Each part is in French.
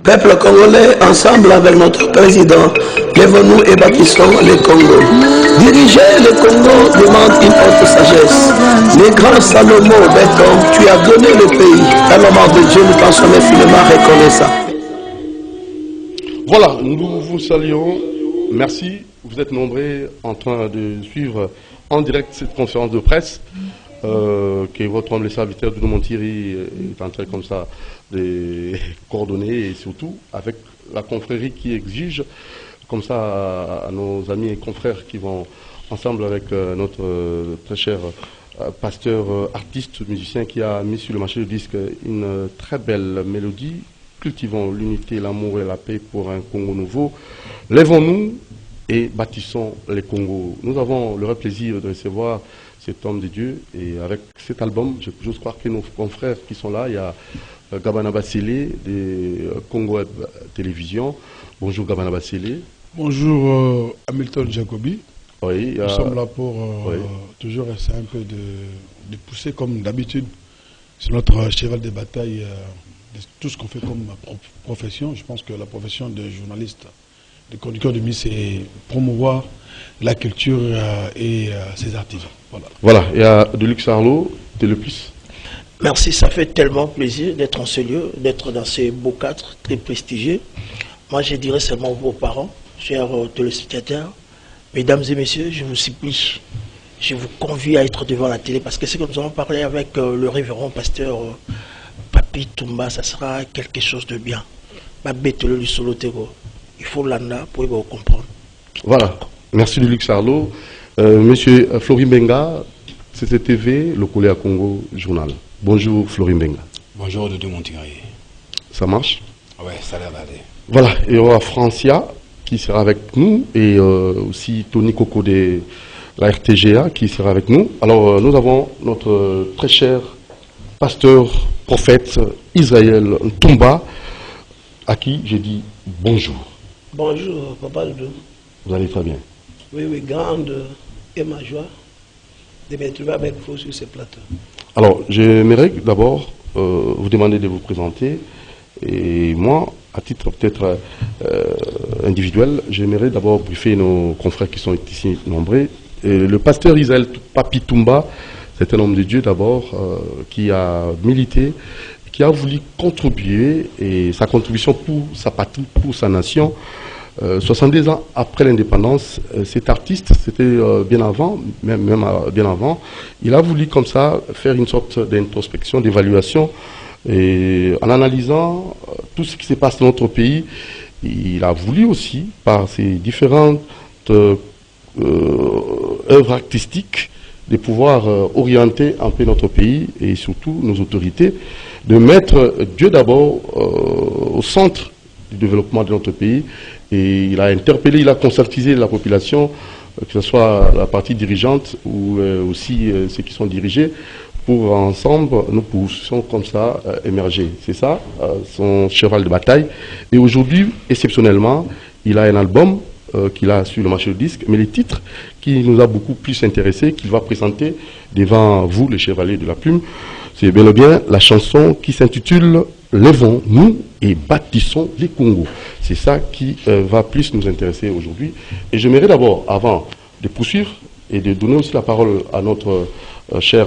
Peuple congolais, ensemble avec notre président, lèvons-nous et bâtissons le Congo. Diriger le Congo demande une haute sagesse. Le grand Salomon, Béton, tu as donné le pays. À la mort de Dieu, nous pensons infiniment reconnaissant. Voilà, nous vous saluons. Merci. Vous êtes nombreux en train de suivre en direct cette conférence de presse que votre homme, le serviteur de Monthierry, est en train comme ça de coordonner, et surtout avec la confrérie qui exige comme ça à nos amis et confrères qui vont ensemble avec notre très cher pasteur, artiste, musicien qui a mis sur le marché du disque une très belle mélodie. Cultivons l'unité, l'amour et la paix pour un Congo nouveau. Lèvons-nous et bâtissons les Congos. Nous avons le vrai plaisir de recevoir cet homme de Dieu, et avec cet album, j'ose croire que nos confrères qui sont là, il y a Gabana Bassélé de Congo Web Télévision. Bonjour Gabana Bassélé. Bonjour Hamilton Jacobi. Oui, nous sommes là pour toujours essayer un peu de pousser comme d'habitude. C'est notre cheval de bataille de tout ce qu'on fait comme profession. Je pense que la profession de journaliste, de conducteur de mise, c'est promouvoir la culture et ses artisans. Voilà, il y a Deluxe Arlo, Téléplus. Merci, ça fait tellement plaisir d'être en ce lieu, d'être dans ces beaux cadres très prestigieux. Moi, je dirais seulement vos parents, chers téléspectateurs, mesdames et messieurs, je vous supplie, je vous convie à être devant la télé, parce que ce que nous allons parler avec le révérend pasteur Papi Toumba, ça sera quelque chose de bien. Il faut l'anda pour vous comprendre. Voilà, merci Deluxe Arlo. Monsieur Florin Benga, CCTV, le Colé à Congo Journal. Bonjour Florin Benga. Bonjour Doudou Monthierry. Ça marche? Ouais, ça a l'air d'aller. Voilà, et on a Francia qui sera avec nous, et aussi Tony Coco de la RTGA qui sera avec nous. Alors nous avons notre très cher pasteur, prophète Israël Toumba, à qui j'ai dit bonjour. Bonjour Papa Doudou. Vous allez très bien? Oui, oui, grande est ma joie de me trouver avec vous sur ce plateau. Alors, j'aimerais d'abord vous demander de vous présenter. Et moi, à titre peut-être individuel, j'aimerais d'abord briefer nos confrères qui sont ici nombreux. Et le pasteur Israël Papi Toumba, c'est un homme de Dieu d'abord, qui a milité, qui a voulu contribuer, et sa contribution pour sa patrie, pour sa nation. 72 ans après l'indépendance, cet artiste, c'était bien avant, même bien avant, il a voulu comme ça faire une sorte d'introspection, d'évaluation, et en analysant tout ce qui se passe dans notre pays, il a voulu aussi, par ses différentes œuvres artistiques, de pouvoir orienter un peu notre pays et surtout nos autorités, de mettre Dieu d'abord au centre du développement de notre pays. Et il a interpellé, il a conscientisé la population, que ce soit la partie dirigeante ou aussi ceux qui sont dirigés, pour ensemble nous puissions comme ça émerger. C'est ça, son cheval de bataille. Et aujourd'hui, exceptionnellement, il a un album qu'il a sur le marché du disque, mais les titres qui nous a beaucoup plus intéressés, qu'il va présenter devant vous, les chevaliers de la plume, c'est bel et bien la chanson qui s'intitule « Lèvons-nous et bâtissons les Congos ». C'est ça qui va plus nous intéresser aujourd'hui. Et j'aimerais d'abord, avant de poursuivre et de donner aussi la parole à notre cher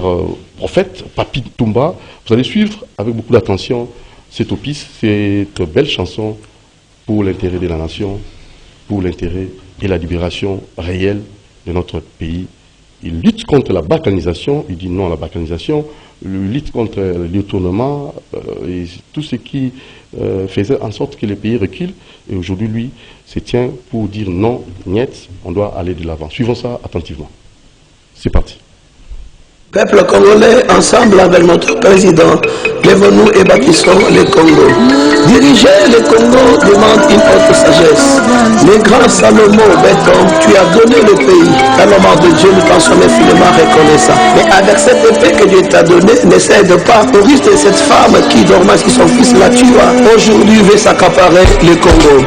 prophète, Papi Toumba, vous allez suivre avec beaucoup d'attention cette opus, cette belle chanson pour l'intérêt de la nation, pour l'intérêt et la libération réelle de notre pays. Il lutte contre la balkanisation, il dit non à la balkanisation, il lutte contre le détournement et tout ce qui faisait en sorte que le pays recule. Et aujourd'hui, lui, se tient pour dire non, niet, on doit aller de l'avant. Suivons ça attentivement. C'est parti. Peuple congolais, ensemble avec notre président, lèvons-nous et bâtissons le Congo. Diriger le Congo demande une haute sagesse. Le grand Salomon, Béton, tu as donné le pays. À la mort de Dieu, nous pensons infiniment reconnaissant. Mais avec cette épée que Dieu t'a donnée, n'essaie de pas, au risque de cette femme qui dormait, qui son fils la tua, aujourd'hui veut s'accaparer le Congo.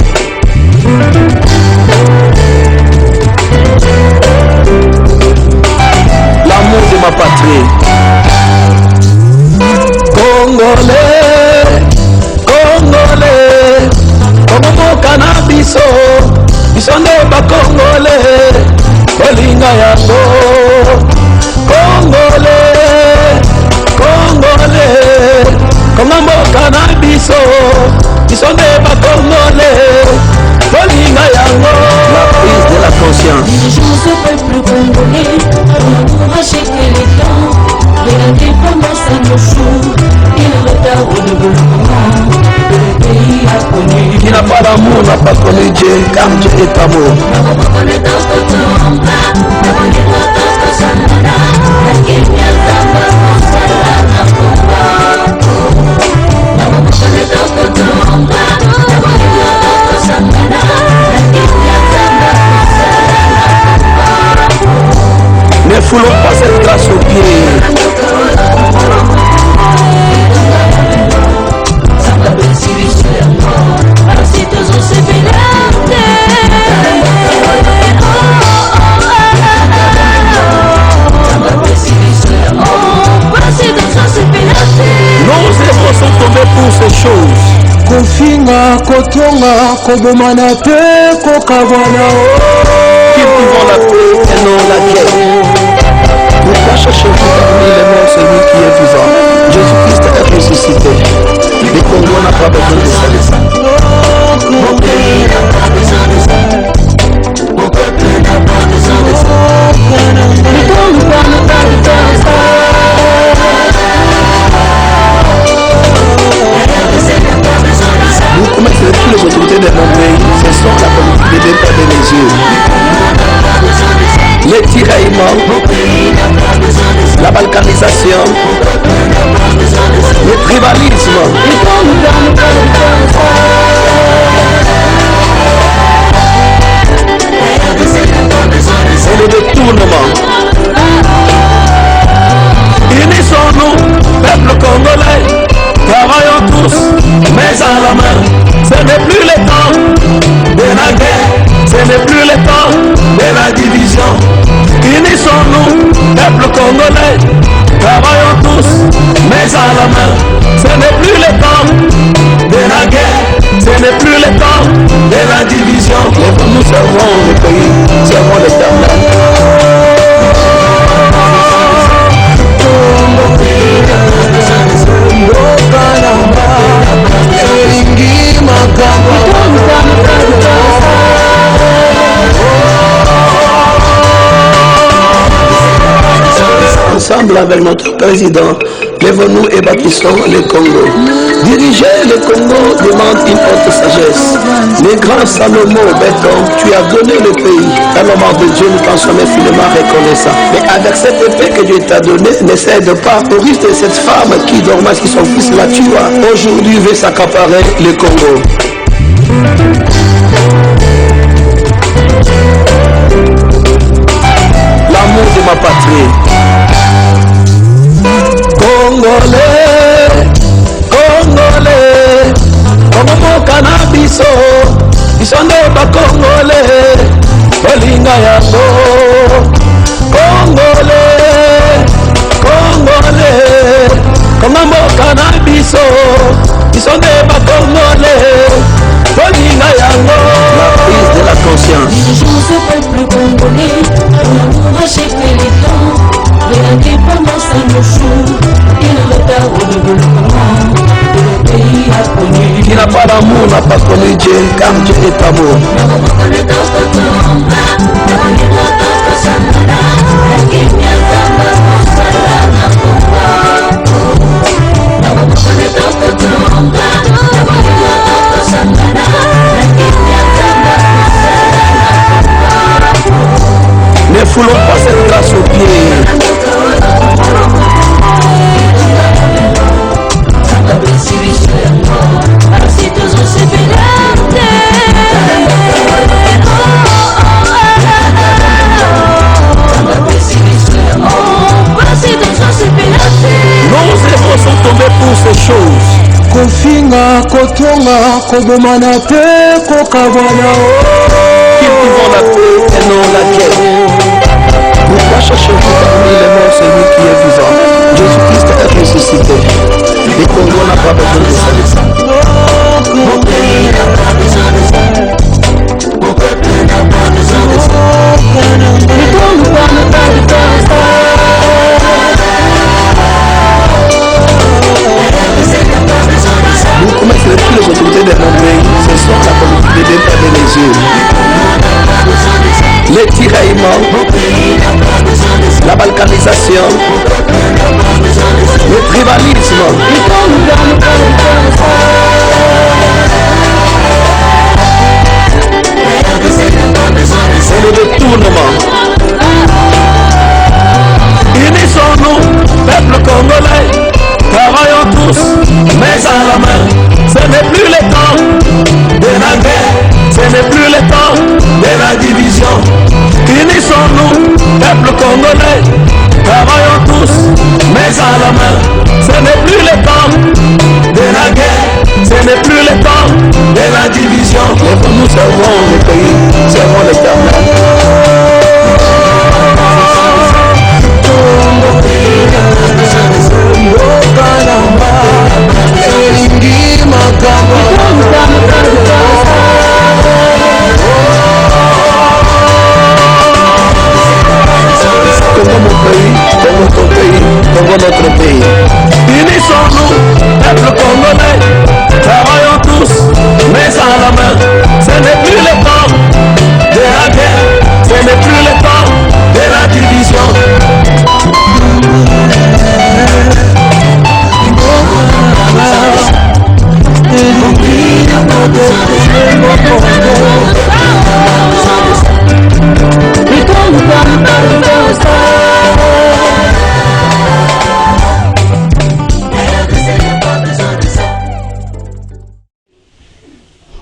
L'amour de ma patrie. Congolais, Congolais, sont des Congolais. La prise de la conscience. Dirigeons ce peuple congolais pour encourager que les temps de l'indépendance à nos jours et le retard au développement que le pays a connu. Qui n'a pas d'amour n'a pas connu Dieu, car Dieu est amour. Ne foulons pas cette grâce aux pieds. Nos œuvres sont tombées pour ces choses. Kofinga, kotonga, kobomana pe, kokabwana. Qui vivons la paix et non la guerre. Pourquoi cherchez-vous parmi les morts celui qui est vivant? Jésus-Christ est ressuscité. Le Congo n'a pas besoin de ça. Mon pays n'a pas besoin de ça. Mon peuple n'a pas besoin de ça. Le Congo n'a pas besoin de ça. Vous commettez toutes les autorités de mon pays, ce sont la politique de l'État de mes yeux. Les tiraillements, la balkanisation, le tribalisme. Et le détournement. Unissons-nous, peuple congolais, travaillons tous, mais à la main. Ce n'est plus le temps de la guerre, ce n'est plus le temps de la division. Unissons-nous, peuple congolais, travaillons tous, mais à la main. Ce n'est plus le temps de la guerre, ce n'est plus le temps de la division. Nous servons le pays, servons l'Éternel. Ensemble avec notre président, lèvons-nous et bâtissons le Congo. Diriger le Congo demande une haute sagesse. Le grand Salomon, Béton, tu as donné le pays. À l'homme de Dieu, nous t'en sommes infiniment reconnaissants. Mais avec cette épée que Dieu t'a donnée, ne cède pas au risque de cette femme qui dormait, qui son fils la tua. Aujourd'hui, veut s'accaparer le Congo. L'amour de ma patrie. Congolais, Congolais, Congo cannabis, ils sont des Congolais, Olinga yango. Congolais, Congolais, Congo cannabis, ils sont des Congolais, Olinga yango. La prise de la conscience. Dirigeons ce peuple congolais pour encourager que les temps de l'indépendance à nos jours et le retard au développement que le pays a connu. Qui n'a pas d'amour n'a pas connu Dieu, car Dieu est amour. Ne foulons pas cette grâce aux pieds. Nos œuvres sont tombées pour ces choses. Kofinga, kotonga, kobomana pe, kokabwana. Qui vivons la paix et non la guerre. Pourquoi cherchez-vous parmi les morts celui qui est vivant? Jésus-Christ est ressuscité. Le Congo n'a pas besoin de ça. Mon pays n'a pas besoin de ça. Mon peuple n'a pas besoin de ça. Le Congo n'a pas besoin de ça. Vous commettez toutes les autorités des mondes.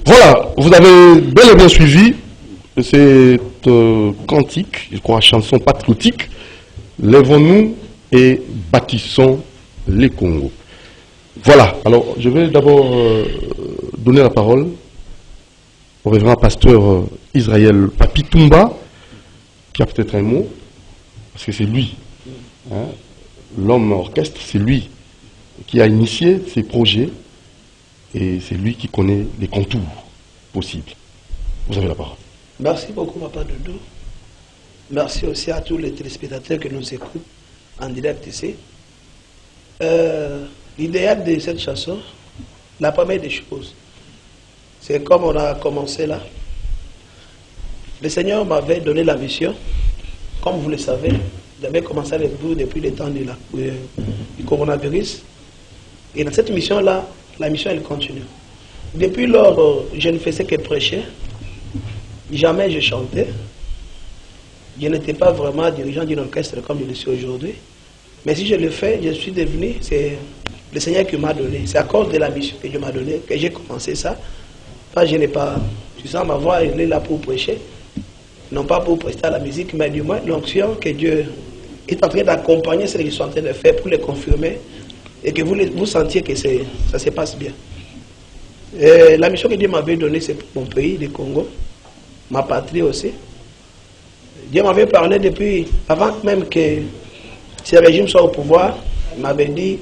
Voilà, vous avez bel et bien suivi cette cantique, je crois, chanson patriotique. Lèvons-nous et bâtissons les Congos. Voilà, alors je vais d'abord donner la parole au révérend pasteur Israël Papi Toumba, qui a peut-être un mot, parce que c'est lui, hein, l'homme orchestre, c'est lui qui a initié ces projets et c'est lui qui connaît les contours possibles. Vous avez la parole. Merci beaucoup, Papa Doudou. Merci aussi à tous les téléspectateurs qui nous écoutent en direct ici. L'idéal de cette chanson, la première des choses, c'est comme on a commencé là. Le Seigneur m'avait donné la mission, comme vous le savez, j'avais commencé avec vous depuis le temps du coronavirus. Et dans cette mission-là, la mission elle continue. Depuis lors, je ne faisais que prêcher, jamais je chantais. Je n'étais pas vraiment dirigeant d'un orchestre comme je le suis aujourd'hui. Mais si je le fais, je suis devenu, c'est le Seigneur qui m'a donné. C'est à cause de la mission que Dieu m'a donnée que j'ai commencé ça. Enfin, je n'ai pas, tu sens ma voix, elle est là pour prêcher. Non pas pour prester à la musique, mais du moins l'onction que Dieu est en train d'accompagner ce que je suis en train de faire pour les confirmer et que vous sentiez que ça se passe bien. Et la mission que Dieu m'avait donnée, c'est pour mon pays, le Congo, ma patrie aussi. Dieu m'avait parlé depuis, avant même que ce régime soit au pouvoir, il m'avait dit,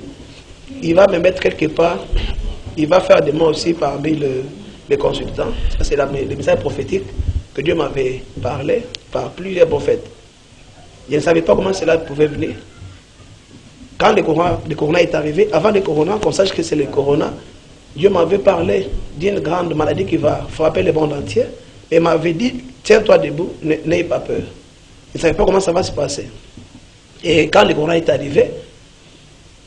il va me mettre quelque part, il va faire de moi aussi parmi les consultants. Ça c'est le message prophétique que Dieu m'avait parlé par plusieurs prophètes. Je ne savais pas comment cela pouvait venir. Quand le corona est arrivé, avant le corona, qu'on sache que c'est le corona, Dieu m'avait parlé d'une grande maladie qui va frapper le monde entier et m'avait dit, tiens-toi debout, n'aie pas peur. Je ne savais pas comment ça va se passer. Et quand le corona est arrivé,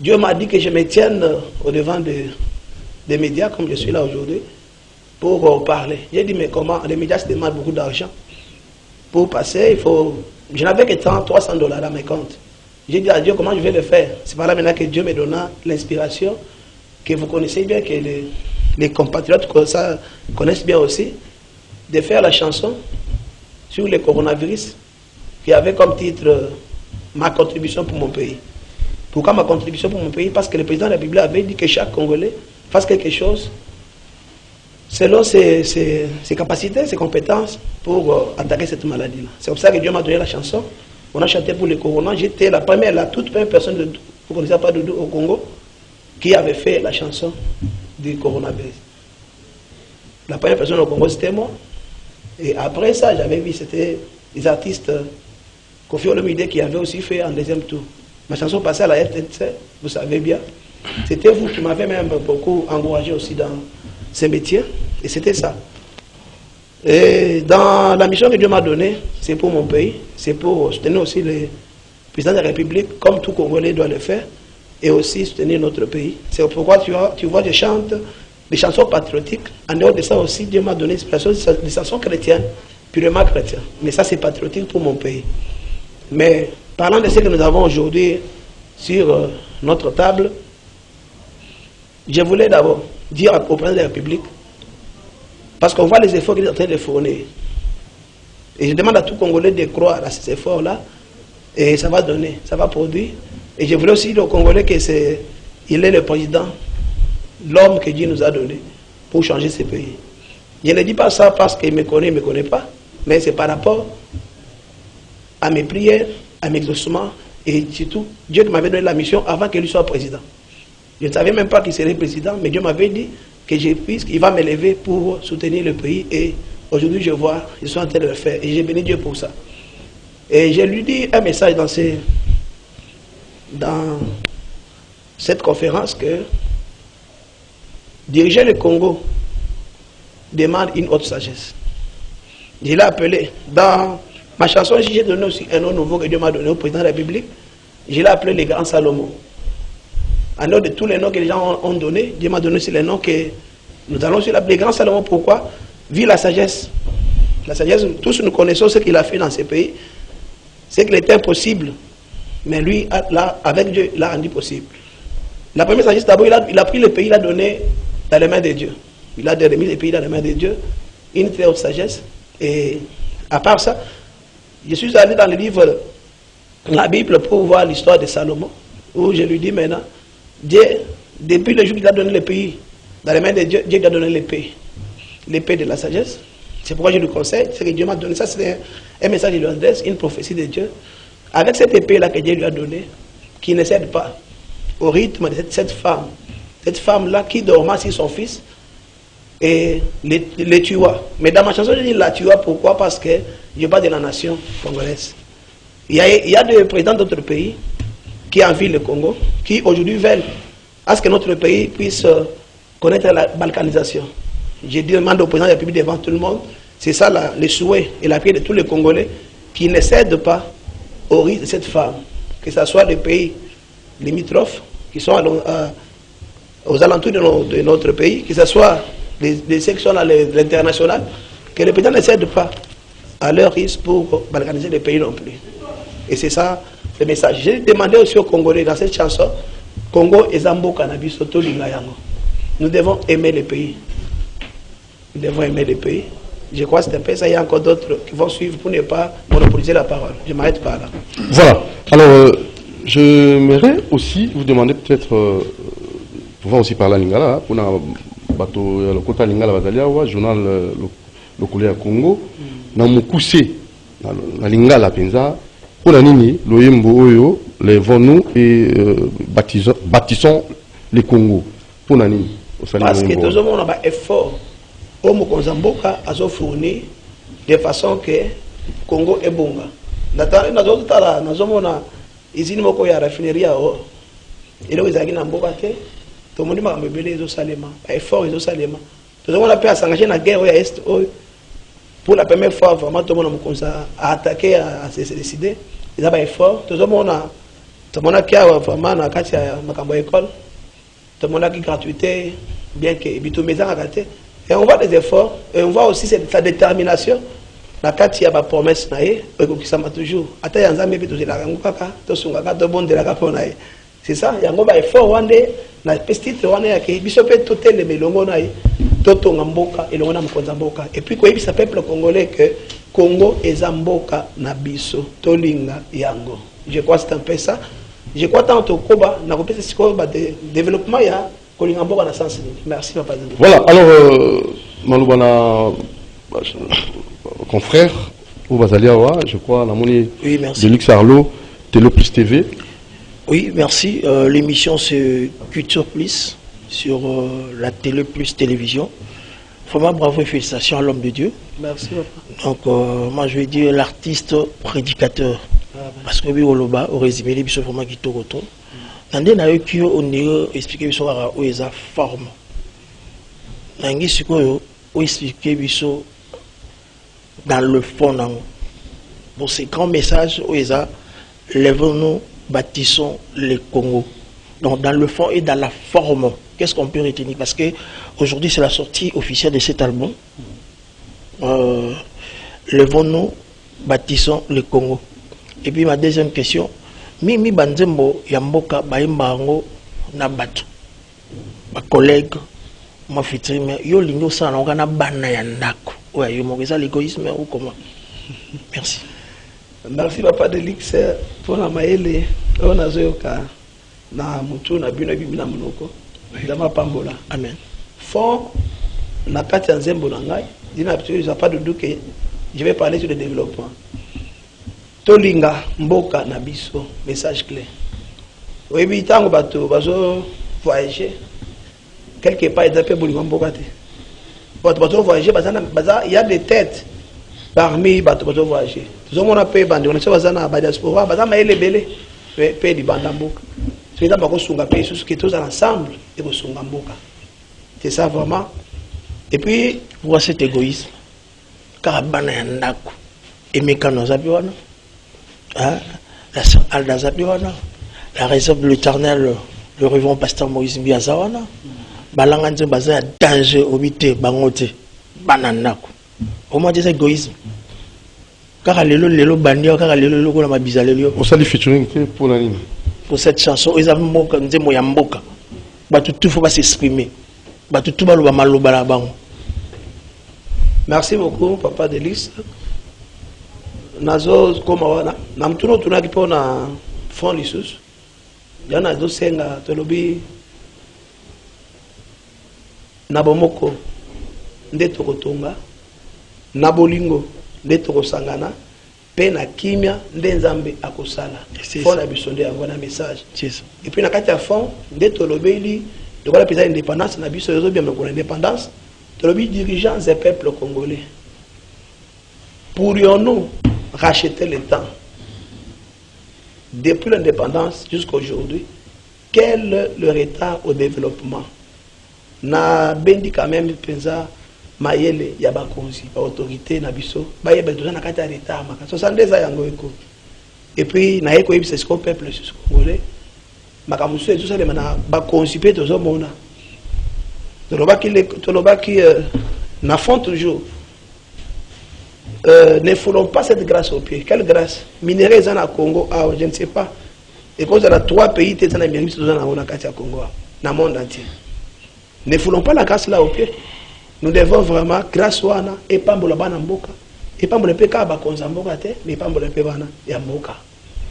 Dieu m'a dit que je me tienne au devant des médias, comme je suis là aujourd'hui, pour parler. J'ai dit, mais comment? Les médias se demandent beaucoup d'argent. Pour passer, il faut... Je n'avais que $300 dans mes comptes. J'ai dit à Dieu, comment je vais le faire? C'est par là maintenant que Dieu me donna l'inspiration, que vous connaissez bien, que les compatriotes connaissent bien aussi, de faire la chanson sur le coronavirus, qui avait comme titre ma contribution pour mon pays. Pourquoi ma contribution pour mon pays? Parce que le président de la République avait dit que chaque Congolais fasse quelque chose selon ses capacités, ses compétences pour attaquer cette maladie-là. C'est comme ça que Dieu m'a donné la chanson. On a chanté pour le corona. J'étais la toute première personne, vous ne connaissez pas Doudou au Congo, qui avait fait la chanson du coronavirus. La première personne au Congo, c'était moi. Et après ça, j'avais vu, c'était les artistes Kofi Olomide qui avaient aussi fait en deuxième tour. Ma chanson passait à la RTNC, vous savez bien. C'était vous qui m'avez même beaucoup encouragé aussi dans ce métier. Et c'était ça. Et dans la mission que Dieu m'a donnée, c'est pour mon pays, c'est pour soutenir aussi le président de la République, comme tout Congolais doit le faire, et aussi soutenir notre pays. C'est pourquoi tu vois, je chante des chansons patriotiques. En dehors de ça aussi, Dieu m'a donné l'inspiration des chansons chrétiennes, purement chrétiennes. Mais ça, c'est patriotique pour mon pays. Mais parlant de ce que nous avons aujourd'hui sur notre table, je voulais d'abord dire au président de la République, parce qu'on voit les efforts qu'il est en train de fournir. Et je demande à tout Congolais de croire à ces efforts-là, et ça va donner, ça va produire. Et je voulais aussi dire aux Congolais qu'il est le président, l'homme que Dieu nous a donné pour changer ce pays. Je ne dis pas ça parce qu'il me connaît, il ne me connaît pas, mais c'est par rapport à mes prières, à mes exaucements, et surtout, Dieu qui m'avait donné la mission avant qu'il soit président. Je ne savais même pas qu'il serait président, mais Dieu m'avait dit que qu'il va m'élever pour soutenir le pays, et aujourd'hui je vois, je suis en train de le faire, et j'ai béni Dieu pour ça. Et j'ai lui dit un message dans cette conférence que diriger le Congo demande une haute sagesse. Je l'ai appelé, dans ma chanson, j'ai donné aussi un nom nouveau que Dieu m'a donné au président de la République, je l'ai appelé le grand Salomon. En dehors de tous les noms que les gens ont donnés, Dieu m'a donné aussi les noms que nous allons aussi l'appeler grand Salomon. Pourquoi? Vu la sagesse. La sagesse, tous nous connaissons ce qu'il a fait dans ces pays. C'est qu'il était impossible. Mais lui, là, avec Dieu, l'a rendu possible. La première sagesse, d'abord, il a pris le pays, il l'a donné dans les mains de Dieu. il a remis les pays dans les mains de Dieu, une très haute sagesse. Et à part ça, je suis allé dans le livre, la Bible, pour voir l'histoire de Salomon, où je lui dis maintenant, Dieu, depuis le jour qu'il a donné le pays, dans les mains de Dieu, Dieu lui a donné l'épée de la sagesse. C'est pourquoi je lui conseille, c'est que Dieu m'a donné ça, c'est un message de lui adresse, une prophétie de Dieu. Avec cette épée-là que Dieu lui a donnée, qui ne cède pas au rythme de cette femme-là qui dormait sur son fils et les tua. Mais dans ma chanson, je dis la tua, pourquoi? Parce que je parle de la nation congolaise. Il y a des présidents d'autres pays qui envient le Congo, qui aujourd'hui veulent à ce que notre pays puisse connaître la balkanisation. Je demande au président de la République devant tout le monde, c'est ça le souhait et la prière de tous les Congolais qui ne cèdent pas au risque de cette femme, que ce soit les pays limitrophes qui sont aux alentours de notre pays, que ce soit les sections à l'international, que les présidents ne cèdent pas à leur risque pour balkaniser les pays non plus. Et c'est ça le message. J'ai demandé aussi aux Congolais dans cette chanson, Congo et Zambo Cannabis Soto Lingayango. Nous devons aimer les pays. Nous devons aimer les pays. Je crois que c'est un peu ça. Il y a encore d'autres qui vont suivre pour ne pas monopoliser la parole. Je m'arrête pas là. Voilà. Alors, j'aimerais aussi vous demander peut-être, pouvant aussi parler à Lingala, pour le côté Lingala Bazalia, journal le Colère Congo, dans mon coussé, la Lingala Penza, pour la Nini, l'Oyembo Oyo, les Vonu et bâtissons les Congo. Pour la Nini. Parce que tout le monde a un effort. Comme Konzamboka a fourni de façon que Congo est bon. Nous avons usine moko ya raffinerie à or. Et là, ils ont tout le monde m'a meublé les Salema. Effort les Salema. Tout le monde a pu s'engager dans la guerre à Est. Pour la première fois, vraiment, tout le monde a attaqué, à se décider. Ils ont effort. Tout le monde a qui a vraiment dans la école. Tout le monde a qui gratuité, bien que Bito Maison a gâté. Et on voit des efforts, et on voit aussi sa détermination. La carte, il y a ma promesse, qui s'en va toujours. C'est ça, il y a un effort, la petite, il y a tout les melongo, tout mboka, et et puis, il y a peuple congolais que Congo et Zamboka, Nabiso, Tolinga, Yango. Je crois que c'est un peu ça. Je crois tant au Koba, na kopesa sikoba de développement ya kolinga mboka na sens. Merci papa. Voilà, alors Maloubana confrère ou Bazaliawa, je crois la monnaie de Lux Arlo, Télé Plus TV. Oui, merci. L'émission c'est Culture Plus sur la Télé Plus télévision. Vraiment bravo et félicitations à l'homme de Dieu. Merci papa. Donc moi je vais dire l'artiste prédicateur. Parce que Oloba au résumé les bisous vraiment qui retourne. Nandé na yo qui on expliquer bisous à oeza forme. Nangi sikoyo o expliquer bisous dans le fond nango. Pour ces grands messages oeza lèvons-nous bâtissons les Congo. Donc dans le fond et dans la forme, qu'est-ce qu'on peut retenir? Parce que aujourd'hui c'est la sortie officielle de cet album. Lèvons-nous bâtissons le Congo. Et puis ma deuxième question, Mimi Banzembo Yamboka Baimbango Nabatu, ma collègue, ma fitrime, yo lingo sa na ngana bana ya ndako. Ouais, yo mongeza l'égoïsme ou comment? Merci. Merci papa de Lix pour la maele. On a zoyoka na mutu na bino bibi na monoko. Dama pambola. Amen. Fond na kati ya nzembo na ngai, dina il n'y a pas de doute que je vais parler sur le développement. Tolinga mboka na biso, message clé. Oui, tango bato bazo voyager quelque part ils appellent bolinga mboka te. Bato voyager baza il y a des têtes parmi bato voyager. Tout le monde a payé bande, on a baza na ba diaspora, baza maele belé pe di banda mboka. C'est ça bako sunga pe sous que tous ensemble et ko sunga mboka. C'est ça vraiment. Et puis pourquoi cet égoïsme? Car bana ya ndako et mécano zabiwana. La sœur Alda Zabiwana, la réserve de l'Éternel, le révérend pasteur Moïse Mbiazawana, Balanganze Baza, danger, obité, bangote, bananako. Au moins des égoïsmes. Car le bandio, car le ma bizalelio. On s'est dit featuring pour la ligne. Pour cette chanson, ils avaient moka, nzemo yamboka. Bah tout faut pas s'exprimer. batutu baloba maloba na bango. Merci beaucoup, Papa Delis. Nazo koma wana na mtuno tunaki pona fond lisus. Yana zo senga tolobi na bomoko nde tokotonga na bolingo nde tokosangana pe na kimia nde nzambe akosala. Fond na bisonde yango na message. Et puis na kati ya fond nde tolobeli de quoi la pesa indépendance na biso yozo bien ko indépendance. Tolobi dirigeants des peuples congolais. Pourrions-nous racheter le temps depuis l'indépendance jusqu'à aujourd'hui? Quel est le retard au développement? Na bendi quand même penza mayele ya bakonzi ba autorité na biso ba yeba toza na kati ya retard maka 62 ans yango eko. Et puis na eko yebisa ce peuple congolais makamuso et tout ça les mana bakonzi pe tozo mona. Tolobaki na fond toujours. Ne foulons pas cette grâce au pied. Quelle grâce? Minéraux en Congo, je ne sais pas. Et cause de 3 pays, tu es dans le Congo, dans le monde entier. Ne foulons pas la grâce là au pied. Nous devons vraiment, grâce à nous, et pas pour la banane mboka. Et pas pour le péka, mais pas pour le pébana, et mboka.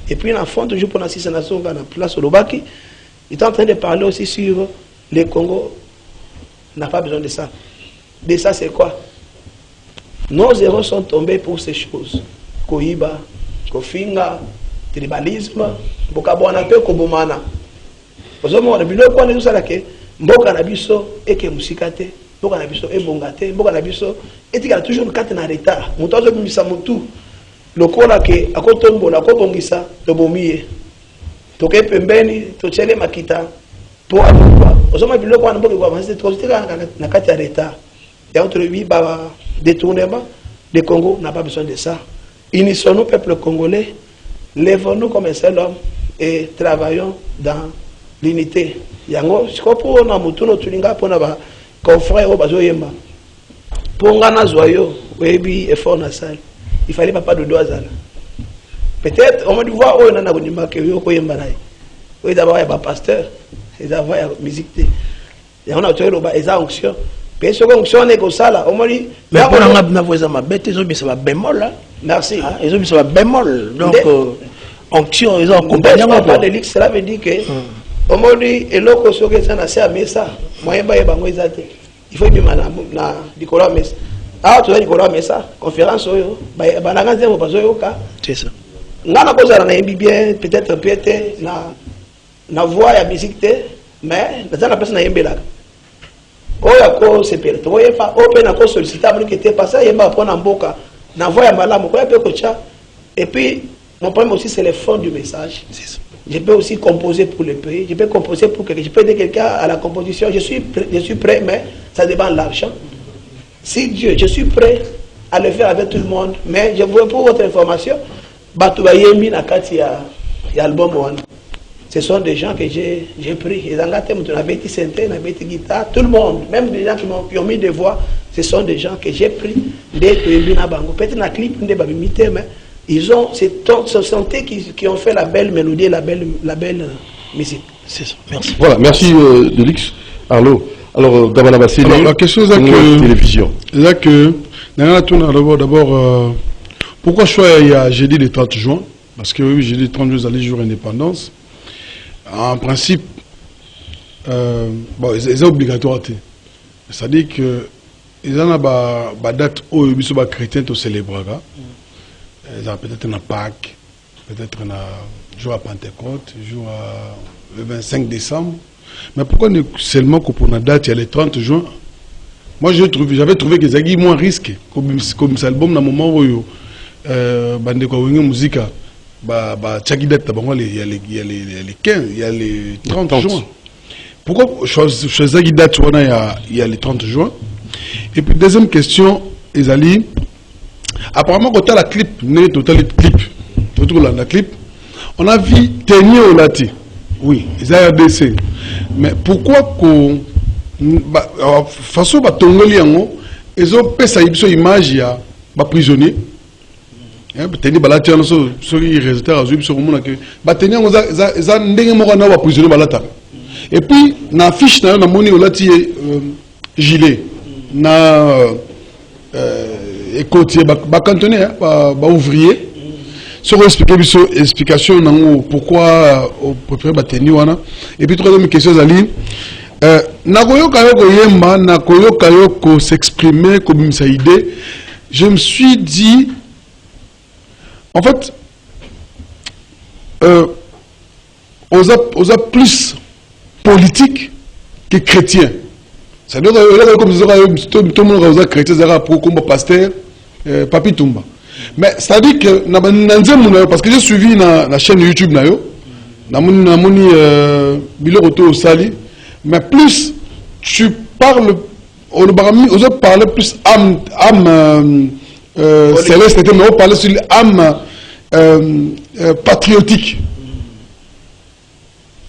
Et puis, en fond, toujours pour la 6 nations, dans la place au Lobaki, il est en train de parler aussi sur le Congo. N'a pas besoin de ça. De ça, c'est quoi? Nos héros sont tombés pour ces choses. Koiba, Kofinga, tribalisme, Bokabwana, Kobomana. Vous avez vu le point de ça là que Mboka Nabiso et que Musikate, Mboka Nabiso et Bongate, Mboka Nabiso et il y a toujours 4 en retard. Moutozo Misamutu, le cola que à Kotombo, la Kobongisa, le Bomie, Toke Pembeni, Tochele Makita, pour Abuba. Vous avez vu le point de Mboka, c'est trop na 4 en retard. Et entre lui, détournement, le Congo n'a pas besoin de ça. Unissons-nous, peuple congolais, lèvons-nous comme un seul homme et travaillons dans l'unité. Yango, je crois pour na mutuno tulinga pour na confrère au bazo yemba. Pour ngana zoyo, webi effort na salle. Il fallait pas de doigts là. Peut-être on va voir on na konima ke yo ko yemba nai. Oui d'abord il y a pasteur, et d'abord il y a musique. Et on a tué le bas eza onction. Mais ce qu'on sonne comme ça là, on m'a dit. Mais pour la voix ma bête, ils ont mis ça bémol là. Merci. Ils ont mis ça bémol. Donc onction, ils ont accompagné. Pas de l'X, cela veut dire que on m'a dit et l'autre chose que ça n'a pas à ça. Moi il faut bien na Nicolas Messa. Ah tu as Nicolas Messa, conférence oyo, ba na ganze mo bazo yoka. C'est ça. Ngana ko za na yembi bien peut-être piété na voix ya musique mais na za personne na yembela. Oya c'est pire. Tu vois pas open à solliciter pour que tu passes il va prendre en boca. Na voix ya malamu ko pe kocha. Et puis mon problème aussi c'est le fond du message. Je peux aussi composer pour le pays, je peux composer pour quelqu'un, je peux aider quelqu'un à la composition, je suis prêt mais ça dépend de l'argent. Si Dieu, je suis prêt à le faire avec tout le monde, mais je veux pour votre information, Batouba Yemi Nakati ya album one. Ce sont des gens que j'ai pris. Ils ont gâté, on a bêti synthé, on a bêti guitare, tout le monde, même des gens qui ont mis des voix, ce sont des gens que j'ai pris d'être Yemina Bango. Peut-être dans le clip, on ne imité, mais ils ont, ce sont eux qui ont fait la belle mélodie, la belle musique. C'est ça, merci. Voilà, merci Delix. Arlo. Alors, la question c'est que télévision. C'est que, d'abord, pourquoi il y a jeudi le 30 juin? Parce que oui, jeudi le 30 juin, c'est le jour d'indépendance. En principe, bon, c'est obligatoire. C'est-à-dire que ils ont une date où ils sont chrétiens pour célébrer. Ils ont peut-être une Pâques, peut-être un jour à Pentecôte, jour le 25 décembre. Mais pourquoi seulement pour une date, il y a le 30 juin? Moi, j'avais trouvé que c'est moins risqué. Comme cet album, dans le moment où il y a la musique. Chaque date, il y a les 15, il y a les 30 juin. Pourquoi choisir une date il y a les 30 juin? Et puis, deuxième question, Ezali, apparemment, quand tu as la clip, on a vu tenir au lati. Oui, ils ont RDC. Mais pourquoi qu'on. Façon, ils ont fait une image, il y a prisonnier. Tenir balati on so résultat azui sur mon que tenir za ndenge moko na ba prisonnier balata et puis na fiche na moni olati gilet na écoutier cantonné ouvrier sur explication pourquoi au préféré bateni wana et puis troisième question ali nakoyoka yoko yemba nakoyoka yoko s'exprimer comme ça idée. Je me suis dit en fait osa plus politique que chrétien. Ça doit être comme tout le monde est chrétien, c'est pour comme pasteur, Papi Tumba. Mais ça dit que parce que j'ai suivi la chaîne YouTube nayo, namoni bilo auto sali, mais plus tu parles, on parle plus âme céleste, mais on parle sur l'âme patriotique.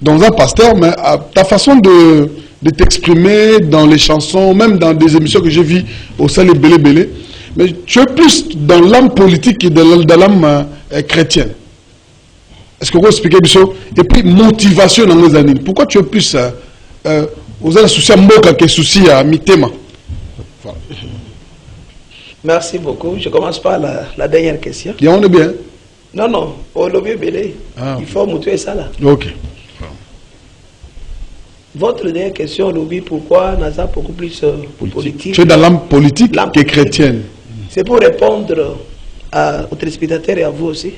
Dans un pasteur, mais ta façon de t'exprimer dans les chansons, même dans des émissions que j'ai vues au Salé Belé Belé, mais tu es plus dans l'âme politique et dans l'âme chrétienne. Est-ce que vous expliquez ça? Et puis, motivation dans nos années. Pourquoi tu es plus aux soucis à Moka que soucis à Mitema? Voilà. Merci beaucoup. Je commence par la dernière question. Et on est bien. Non, au lobby belé. Il faut montrer ça là. Ok. Votre dernière question, lobby, pourquoi NASA beaucoup plus politique? Tu es dans l'âme politique que chrétienne. C'est pour répondre aux téléspectateurs et à vous aussi,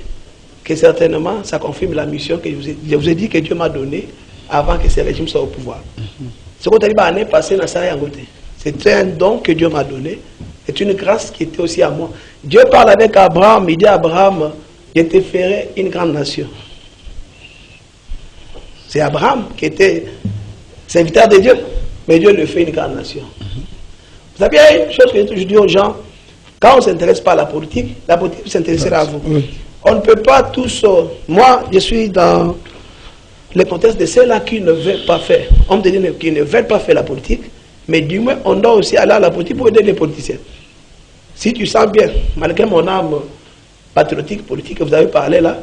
que certainement ça confirme la mission que je vous ai dit que Dieu m'a donnée avant que ce régime soit au pouvoir. Ce qu'on a dit l'année passée, c'est un don que Dieu m'a donné. C'est une grâce qui était aussi à moi. Dieu parle avec Abraham, il dit à Abraham, je te ferai une grande nation. C'est Abraham qui était serviteur de Dieu, mais Dieu le fait une grande nation. Vous savez, il y a une chose que je dis aux gens, quand on ne s'intéresse pas à la politique s'intéressera à vous. Oui. On ne peut pas tous... moi, je suis dans le contexte de ceux-là qui ne veulent pas faire. On me dit qu'ils ne veulent pas faire la politique, mais du moins, on doit aussi aller à la politique pour aider les politiciens. Si tu sens bien, malgré mon âme patriotique, politique que vous avez parlé là,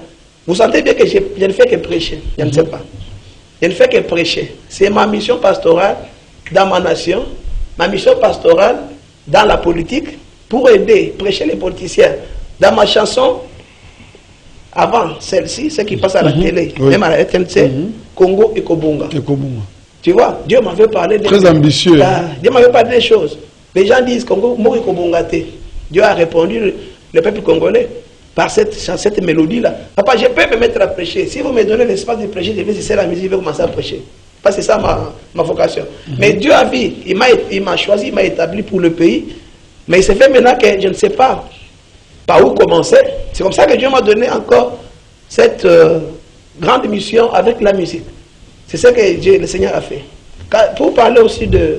vous sentez bien que je ne fais que prêcher. Je ne sais pas. Je ne fais que prêcher. C'est ma mission pastorale dans ma nation, ma mission pastorale dans la politique pour aider, prêcher les politiciens. Dans ma chanson, avant celle-ci, ce qui passe à la télé, même à la RTNC, Congo et Kobunga. Tu vois, Dieu m'avait parlé des très ambitieux. Dieu m'avait parlé des choses. Les gens disent Congo, Mori Kobunga. Dieu a répondu, le peuple congolais, par cette mélodie-là. Papa, je peux me mettre à prêcher. Si vous me donnez l'espace de prêcher, je vais cesser la musique, je vais commencer à prêcher. Parce que c'est ça ma vocation. Mais Dieu a vu, il m'a choisi, il m'a établi pour le pays. Mais il s'est fait maintenant que je ne sais pas par où commencer. C'est comme ça que Dieu m'a donné encore cette grande mission avec la musique. C'est ce que le Seigneur a fait. Pour parler aussi de...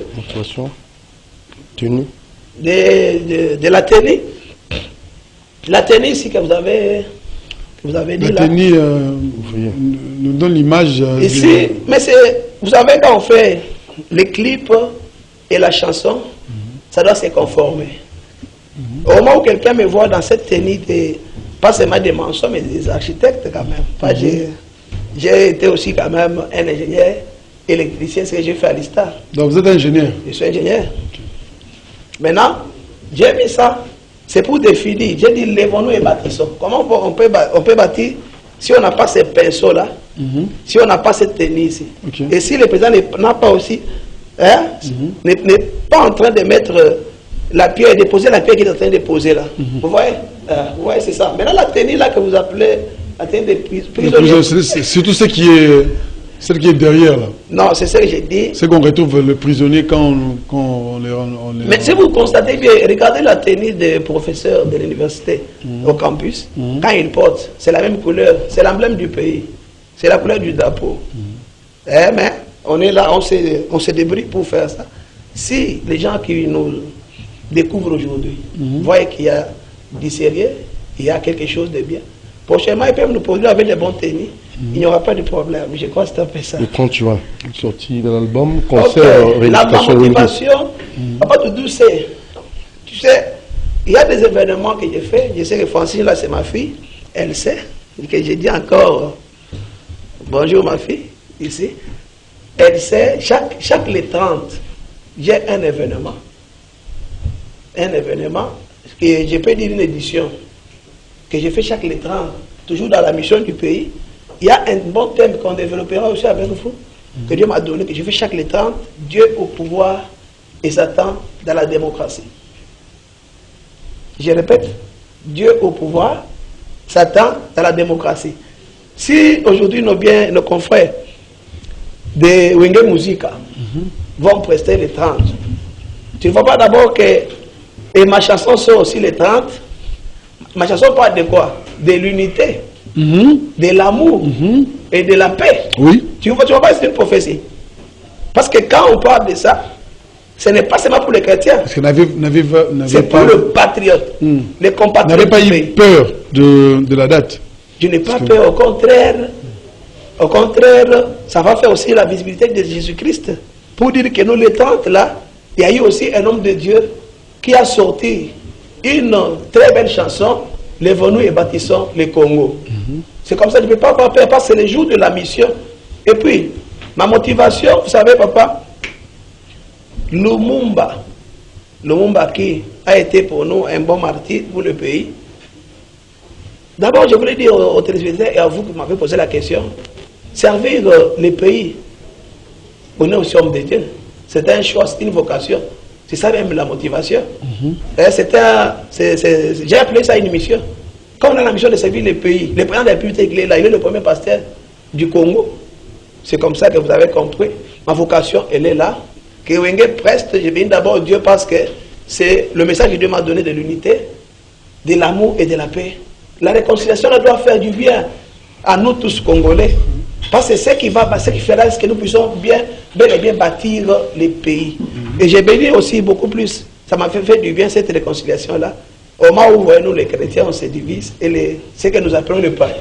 Tenue. De la tenue. La tenue ici que vous avez dit là. La tenue nous donne l'image. Ici, mais vous savez quand on fait les clips et la chanson, ça doit se conformer. Au moment où quelqu'un me voit dans cette tenue, pas seulement des mensonges, mais des architectes quand même. J'ai été aussi quand même un ingénieur électricien, c'est ce que j'ai fait à l'ISTAR. Donc vous êtes ingénieur? Je suis ingénieur. Okay. Maintenant, j'ai mis ça. C'est pour définir. J'ai dit, lèvons-nous et bâtissons. Comment on peut bâtir si on n'a pas ces pinceaux-là, si on n'a pas cette tenue ici? Okay. Et si le président n'a pas aussi, n'est pas en train de mettre la pierre, de poser la pierre qu'il est en train de poser là. Vous voyez, c'est ça. Maintenant, la tenue là que vous appelez la tenue de prisonnier. C'est tout ce qui est... Celle qui est derrière là. Non, c'est ce que j'ai dit. C'est qu'on retrouve le prisonnier quand on les... Mais si vous constatez bien, regardez la tenue des professeurs de l'université au campus. Quand ils portent, c'est la même couleur. C'est l'emblème du pays. C'est la couleur du drapeau. Mais on est là, on se débrouille pour faire ça. Si les gens qui nous découvrent aujourd'hui voient qu'il y a du sérieux, il y a quelque chose de bien, prochainement, ils peuvent nous produire avec les bons tenues. Il n'y aura pas de problème. Je crois que c'est un peu ça. Le 30 juin, sorti de l'album, concert, la motivation, Papa Doudou, c'est... Tu sais, il y a des événements que j'ai fait. Je sais que Francine, là, c'est ma fille. Elle sait. Et que j'ai dit encore bonjour, ma fille, ici. Elle sait, chaque les 30, j'ai un événement. Un événement, que je peux dire une édition, que je fais chaque les 30, toujours dans la mission du pays. Il y a un bon thème qu'on développera aussi avec vous, que Dieu m'a donné, que je fais chaque les 30, Dieu au pouvoir et Satan dans la démocratie. Je répète, Dieu au pouvoir, Satan dans la démocratie. Si aujourd'hui nos confrères de Wenge Musica vont prester les 30, tu ne vois pas d'abord que et ma chanson sont aussi les 30. Ma chanson parle de quoi? De l'unité, de l'amour et de la paix. Oui. Tu vois pas, c'est une prophétie. Parce que quand on parle de ça, ce n'est pas seulement pour les chrétiens. Parce que n'avez c'est pas... pour le patriote, les compatriotes. N'avez pas eu peur de la date? Je n'ai pas peur, au contraire, ça va faire aussi la visibilité de Jésus-Christ. Pour dire que nous, les 30 là, il y a eu aussi un homme de Dieu qui a sorti une très belle chanson, Lève-nous et bâtissons le Congo. C'est comme ça que je ne peux pas avoir peur, parce que c'est le jour de la mission. Et puis, ma motivation, vous savez, papa, Lumumba qui a été pour nous un bon martyr pour le pays. D'abord, je voulais dire aux téléspectateurs et à vous qui m'avez posé la question, servir le pays, on est aussi homme de Dieu. C'est un choix, c'est une vocation. C'est ça même la motivation. J'ai appelé ça une mission. Quand on a la mission de servir le pays, le président de la République, il est là, il est le premier pasteur du Congo. C'est comme ça que vous avez compris. Ma vocation, elle est là. Que Wenge preste, je bénis d'abord Dieu parce que c'est le message que Dieu m'a donné de l'unité, de l'amour et de la paix. La réconciliation, elle doit faire du bien à nous tous Congolais. Parce que c'est ce qui fera que nous puissions bel et bien bâtir les pays. Et j'ai béni aussi beaucoup plus. Ça m'a fait du bien cette réconciliation-là. Au moment où nous les chrétiens, on se divise. Et ce que nous appelons le pain.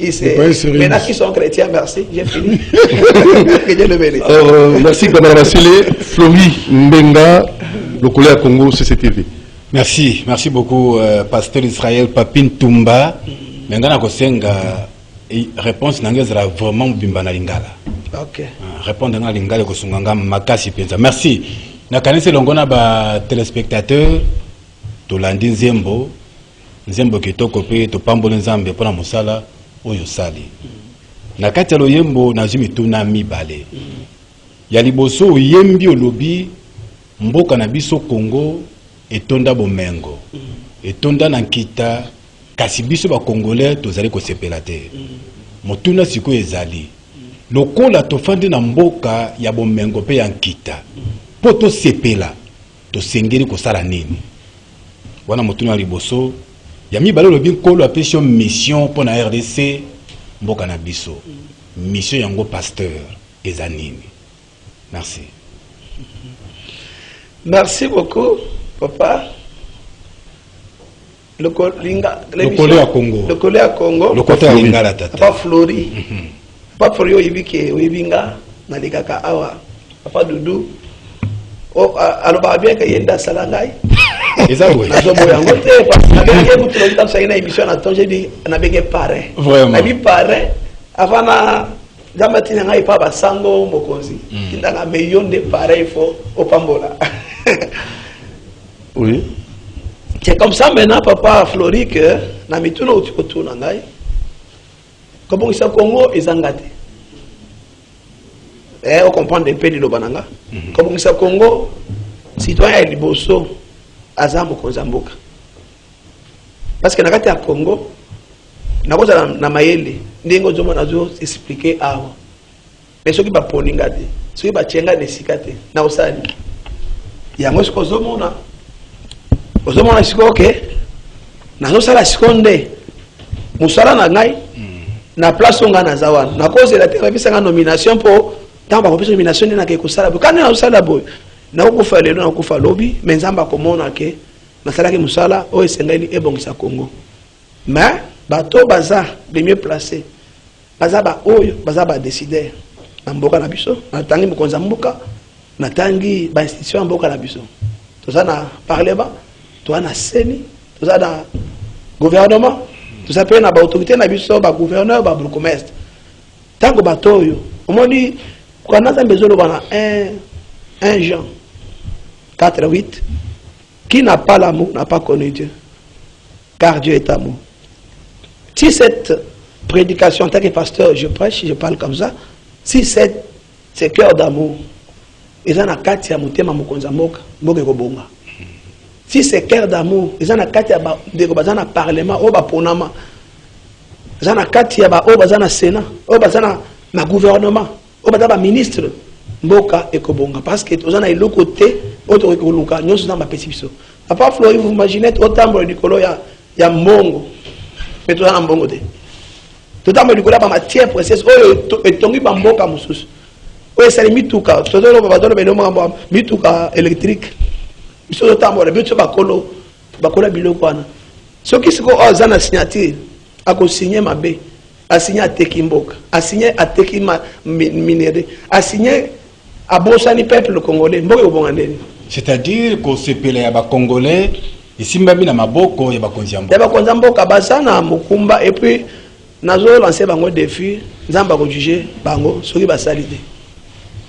Maintenant qui sont chrétiens, merci, j'ai fini. Que Dieu le bénisse. Merci, Mme Vassile. Flori Mbenga, le collègue à Congo, CCTV. Merci beaucoup, pasteur Israël Papin Tumba. Maintenant, réponse sera vraiment bimba na lingala. Ok. Répondre na lingala ko sunganga makasi penza. Merci. Na kanisi longona ba téléspectateurs to landi nzembo kitoko pe to pambola nzambe pona musala oyo sali. Na kati ya loyembo na jimi tuna mibale. Ya liboso yembi olobi mboka na biso Congo etonda bomengo. Etonda na nkita kasi biso ba Congolais tozali ko sepela te. Motuna siko ezali. Lokola tofandi na mboka ya bomengo pe ya nkita. Po to sepela to sengeli ko sala nini. Wana motuna liboso ya mibale lobi nkolo apesio mission pour na RDC mboka na biso. Mission yango pasteur ezanini. Merci. Merci beaucoup, papa. Le collègue à Congo. Le collègue à Congo. Le côté à Lingala tata. Papa Flori. Papa Flori oyibike oyibinga na likaka awa. Papa Doudou. Oh aloba bien que yenda salangai. Ezabwe. Na zobo yango te parce que na ngi mutu lobita sa ina émission na tonje di na benge parrain. Vraiment. Na bi parrain avant Zamatina ngai pa basango mokonzi. Kindanga meyonde pareil faut au pambola. Oui. C'est comme ça maintenant, papa Flori, que na mituno uti na ngai. Comme ça Congo ezangate. On comprend un peu de l'obananga. Comme ça Congo, citoyen liboso azamu konzamboka. Parce que na kati ya Congo, na koza na mayele, ndingo zomo nazo expliquer awa. Mais ceux qui ba poninga te, ceux qui ba chenga de sikate, na osali. Yango siko zomona. Ozomona siko ke nazo sala sikonde musala na ngai na place nga na zawana na cause la terre nga nomination pour tant ba kopesa nomination na ke kusala bo kana usala boy na kufa lelo na kufa lobi menzamba komona ke na sala ke musala o esengeli ebongisa Congo mais bato baza de mieux placé baza ba oyo baza ba décider na mboka na biso na tangi mokonza mboka na tangi ba institution mboka na biso to ça na parlement to na seni to ça na gouvernement to ça pe na ba autorité na biso ba gouverneur ba bourgmestre tango bato oyo omoni kwa naza mbezolo bana un Jean 4, 8. Qui n'a pas l'amour n'a pas connu Dieu. Car Dieu est amour. Si cette prédication, en tant que pasteur, je prêche, je parle comme ça, si c'est cœur d'amour, ils ont un kati ya mutema mukonza moka, moka kobonga. Si c'est cœur d'amour, ils ont un kati ya bazana parlement, oba ponama. Ils ont un kati ya oba bazana sénat, oba bazana na gouvernement, oba bazana ministre, moka et kobonga. Parce que ils ont un autre côté, autre koluka, nous sommes dans ma pétition. À part Flori, vous imaginez autant de colo ya mongo, mais tout ça en bongo de. Tout le monde a matière précieuse. Oh, et tongi bamboka musus. Oh, c'est les mituka. Tout le monde a mituka électrique. Ils sont autant de mituka bakolo, bakola bilokwana. Ceux qui sont en zana signature, a signé ma bé, a signé à Tekimboka, a signé à Tekima minéré, a signé à Bosani peuple congolais. C'est-à-dire que ce pays ya ba congolais, ici même na maboko ya ba konziambo. Ya ba konziambo kabasana mukumba et puis nazo lancer bango défi nzamba ko juger bango soki basali te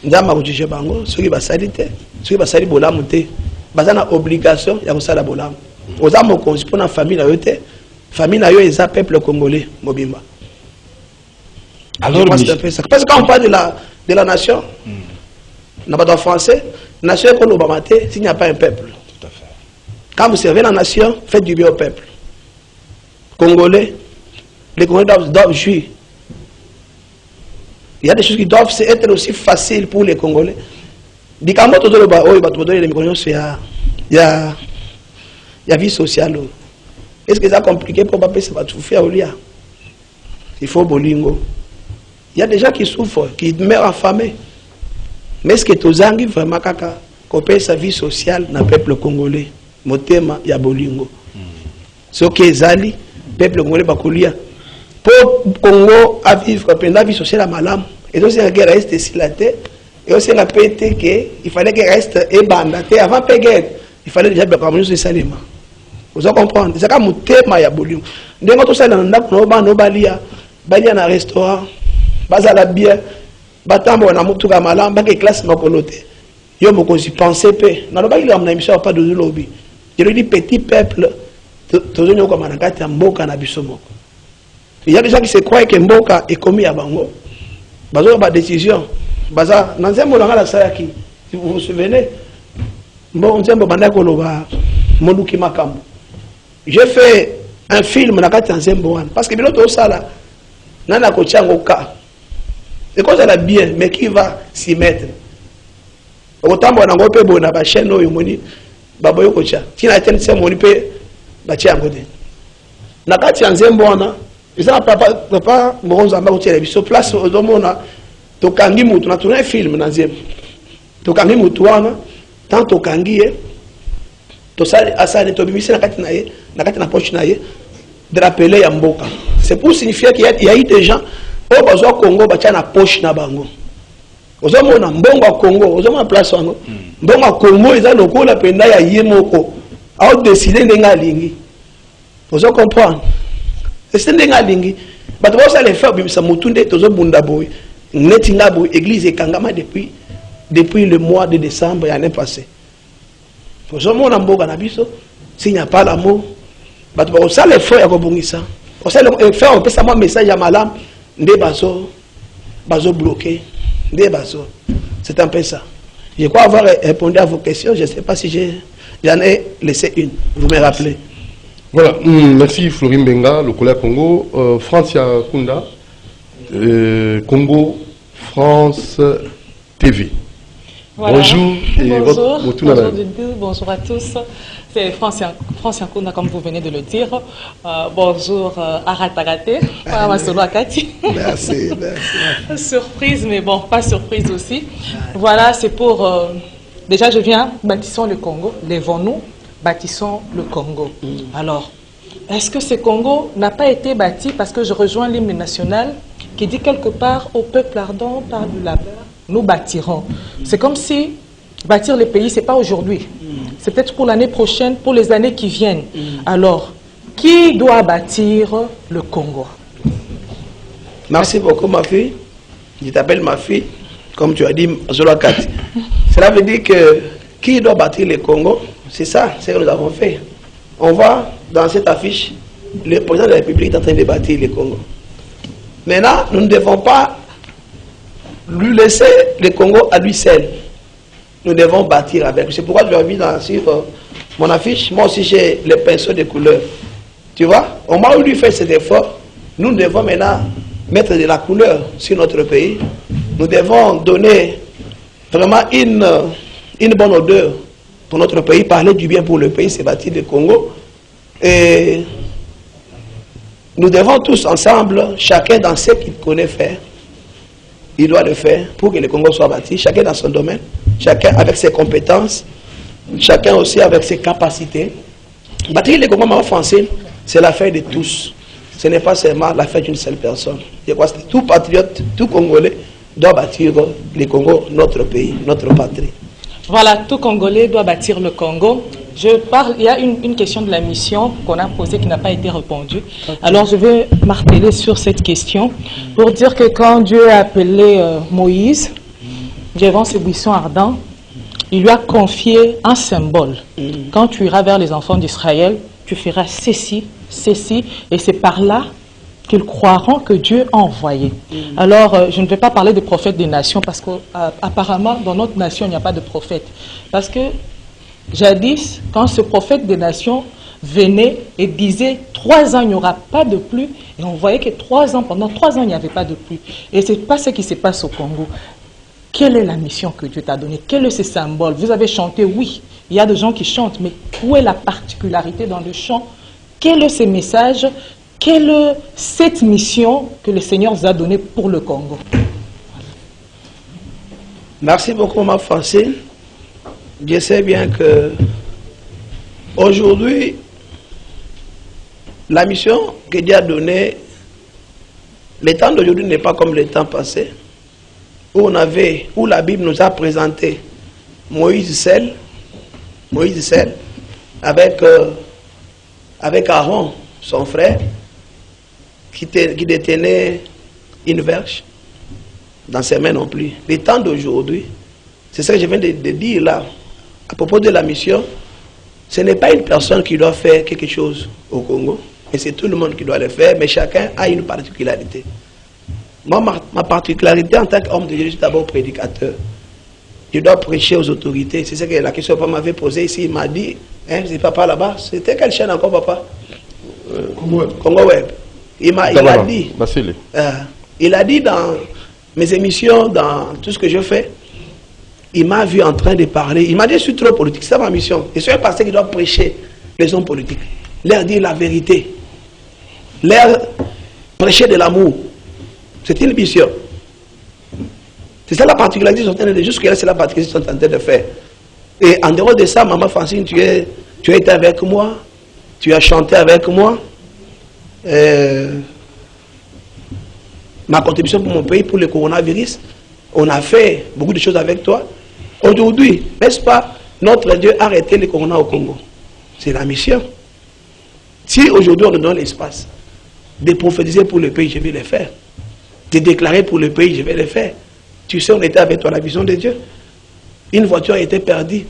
nzamba ko juger bango soki basali te soki basali bolamu te bazana obligation ya kosala bolamu oza mokonzi pona famille na yo te famille na yo eza peuple congolais mobimba. Alors parce que quand on parle de la nation n'a pas de français nation qu'on obama te s'il n'y a pas un peuple. Tout à fait. Quand vous servez la nation, faites du bien au peuple congolais. Les Congolais doivent jouir. Il y a des choses qui doivent être aussi faciles pour les Congolais. Il y a vie sociale. Est-ce que c'est compliqué pour pas se faire au lia? Il faut bolingo. Il y a des gens qui souffrent, qui meurent affamés. Mais est-ce que tu as vraiment qu'on paye sa vie sociale dans le peuple congolais? Motema, il y a bolingo. Ce qui est zali, le peuple congolais bakolia. Pour Congo à vivre pendant la vie sociale à Malam, et donc c'est la guerre reste ici la tête, et aussi la pété qu'il fallait qu'elle reste ébandatée avant la guerre, il fallait déjà bien comme nous Salima. Vous en comprenez? C'est comme un thème à Boulou. Dès que tout ça dans le balia na restaurant, baza la bière, batambo na mutu ka Malam, ba classe ma coloté. Yo mo kosi penser pe. Na lo ba il amna émission pas de lobby. Je lui dis petit peuple, tout nous comme na mboka na biso moko. Il y a des gens qui se croient que Mboka est commis à Bango. Bazo ba décision. Baza nanzembo la ngala sayaki. Si vous vous souvenez, bon nzembo bandako loba monduki makambo. J'ai fait un film na kati nzembo wan parce que biloto sala nana ko chango ka. Et quand ça bien mais qui va s'y mettre. Otambo na ngope bona ba chaîne oyo moni baboyo ko cha. Tina tene se moni pe ba chango de. Na kati nzembo wana ils n'ont pas moronzamba ko tele biso place au mona to kangi mutu na tourner film na nzembo. To kangi mutu wana tant to kangi to sali asali to bimisi na kati na poche na ye de rappeler ya mboka. C'est pour signifier qu'il y a eu des gens au bazo Congo ba tia na poche na bango. Ozo mona mbongo wa Congo, ozo mona place wango. Mbongo wa Congo eza lokola penda ya yemoko. A décider ndenga lingi. Ozo comprendre. C'est ndenga lingi. Bato ba ça les faire bimisa mutunde tozo bunda boy. Neti ngabo église e kangama depuis le mois de décembre l'année passée. Ozo mona mboka na biso, s'il n'y a pas l'amour, bato ba ça les faire ya kobungisa. On sait faire un peu ça message à Malam, nde bazo bloqué, nde bazo. C'est un peu ça. Je crois avoir répondu à vos questions. Je ne sais pas si j'en ai laissé une. Vous me rappelez. Voilà. Merci Florim Benga, le collègue Congo. Francia Kunda, Congo, France TV. Voilà. Bonjour. Bonjour à tous. C'est Francien Kunda, comme vous venez de le dire. Bonjour Aratarate. Merci. Surprise, mais bon, pas surprise aussi. Voilà, c'est pour... déjà, je viens, bâtissons le Congo. Lèvons-nous, bâtissons le Congo. Alors, est-ce que ce Congo n'a pas été bâti parce que je rejoins l'hymne national qui dit quelque part au peuple ardent par du labeur, nous bâtirons. C'est comme si bâtir le pays, ce n'est pas aujourd'hui. C'est peut-être pour l'année prochaine, pour les années qui viennent. Alors, qui doit bâtir le Congo? Merci beaucoup, ma fille. Je t'appelle ma fille, comme tu as dit, Zolakati. Cela veut dire que qui doit bâtir le Congo? C'est ça, c'est ce que nous avons fait. On voit dans cette affiche, le président de la République est en train de bâtir le Congo. Maintenant, nous ne devons pas lui laisser le Congo à lui seul. Nous devons bâtir avec. C'est pourquoi je l'ai mis sur mon affiche. Moi aussi, j'ai les pinceaux de couleur. Tu vois, au moment où lui fait cet effort, nous devons maintenant mettre de la couleur sur notre pays. Nous devons donner vraiment une bonne odeur pour notre pays, parler du bien pour le pays, c'est bâtir le Congo. Et nous devons tous ensemble, chacun dans ce qu'il connaît faire, il doit le faire pour que le Congo soit bâti, chacun dans son domaine, chacun avec ses compétences, chacun aussi avec ses capacités. Bâtir le Congo français, c'est l'affaire de tous. Ce n'est pas seulement l'affaire d'une seule personne. Je crois que tout patriote, tout Congolais doit bâtir le Congo, notre pays, notre patrie. Voilà, tout Congolais doit bâtir le Congo. Il y a une question de la mission qu'on a posée qui n'a pas été répondue. Alors je vais marteler sur cette question pour dire que quand Dieu a appelé Moïse devant ce buisson ardent, il lui a confié un symbole. Quand tu iras vers les enfants d'Israël, tu feras ceci, ceci, et c'est par là qu'ils croiront que Dieu a envoyé. Alors, je ne vais pas parler de prophètes des nations parce qu'apparemment, dans notre nation, il n'y a pas de prophète. Parce que, jadis, quand ce prophète des nations venait et disait 3 ans, il n'y aura pas de pluie, et on voyait que pendant 3 ans, il n'y avait pas de pluie. Et ce n'est pas ce qui se passe au Congo. Quelle est la mission que Dieu t'a donnée? Quel est ce symbole? Vous avez chanté, oui, il y a des gens qui chantent, mais où est la particularité dans le chant? Quel est ce message? Quelle est cette mission que le Seigneur vous a donnée pour le Congo? Merci beaucoup, ma Francine. Je sais bien que aujourd'hui, la mission que Dieu a donnée, le temps d'aujourd'hui n'est pas comme le temps passé, où la Bible nous a présenté Moïse seul, avec Aaron, son frère, qui détenait une verge dans ses mains non plus. Le temps d'aujourd'hui, c'est ce que je viens de dire là, à propos de la mission, ce n'est pas une personne qui doit faire quelque chose au Congo, et c'est tout le monde qui doit le faire, mais chacun a une particularité. Moi, ma particularité en tant qu'homme de Dieu, je suis d'abord prédicateur. Je dois prêcher aux autorités. C'est ce que la question que papa m'avait posée ici. Il m'a dit, hein, c'est papa là-bas, c'était quelle chaîne encore, papa? Congo Web. Il a dit dans mes émissions, dans tout ce que je fais, il m'a vu en train de parler. Il m'a dit, je suis trop politique, c'est ma mission. Et c'est un pasteur qui doit prêcher les hommes politiques. Leur dire la vérité. Leur prêcher de l'amour. C'est une mission. C'est ça la particularité qu'ils sont en train de faire. Jusque-là, c'est la particularité qu'ils sont en train de faire. Et en dehors de ça, maman Francine, tu as été avec moi, tu as chanté avec moi. Ma contribution pour mon pays, pour le coronavirus, on a fait beaucoup de choses avec toi. Aujourd'hui, n'est-ce pas, notre Dieu a arrêté le corona au Congo. C'est la mission. Si aujourd'hui on nous donne l'espace de prophétiser pour le pays, je vais le faire. De déclarer pour le pays, je vais le faire. Tu sais, on était avec toi, la vision de Dieu. Une voiture a été perdue.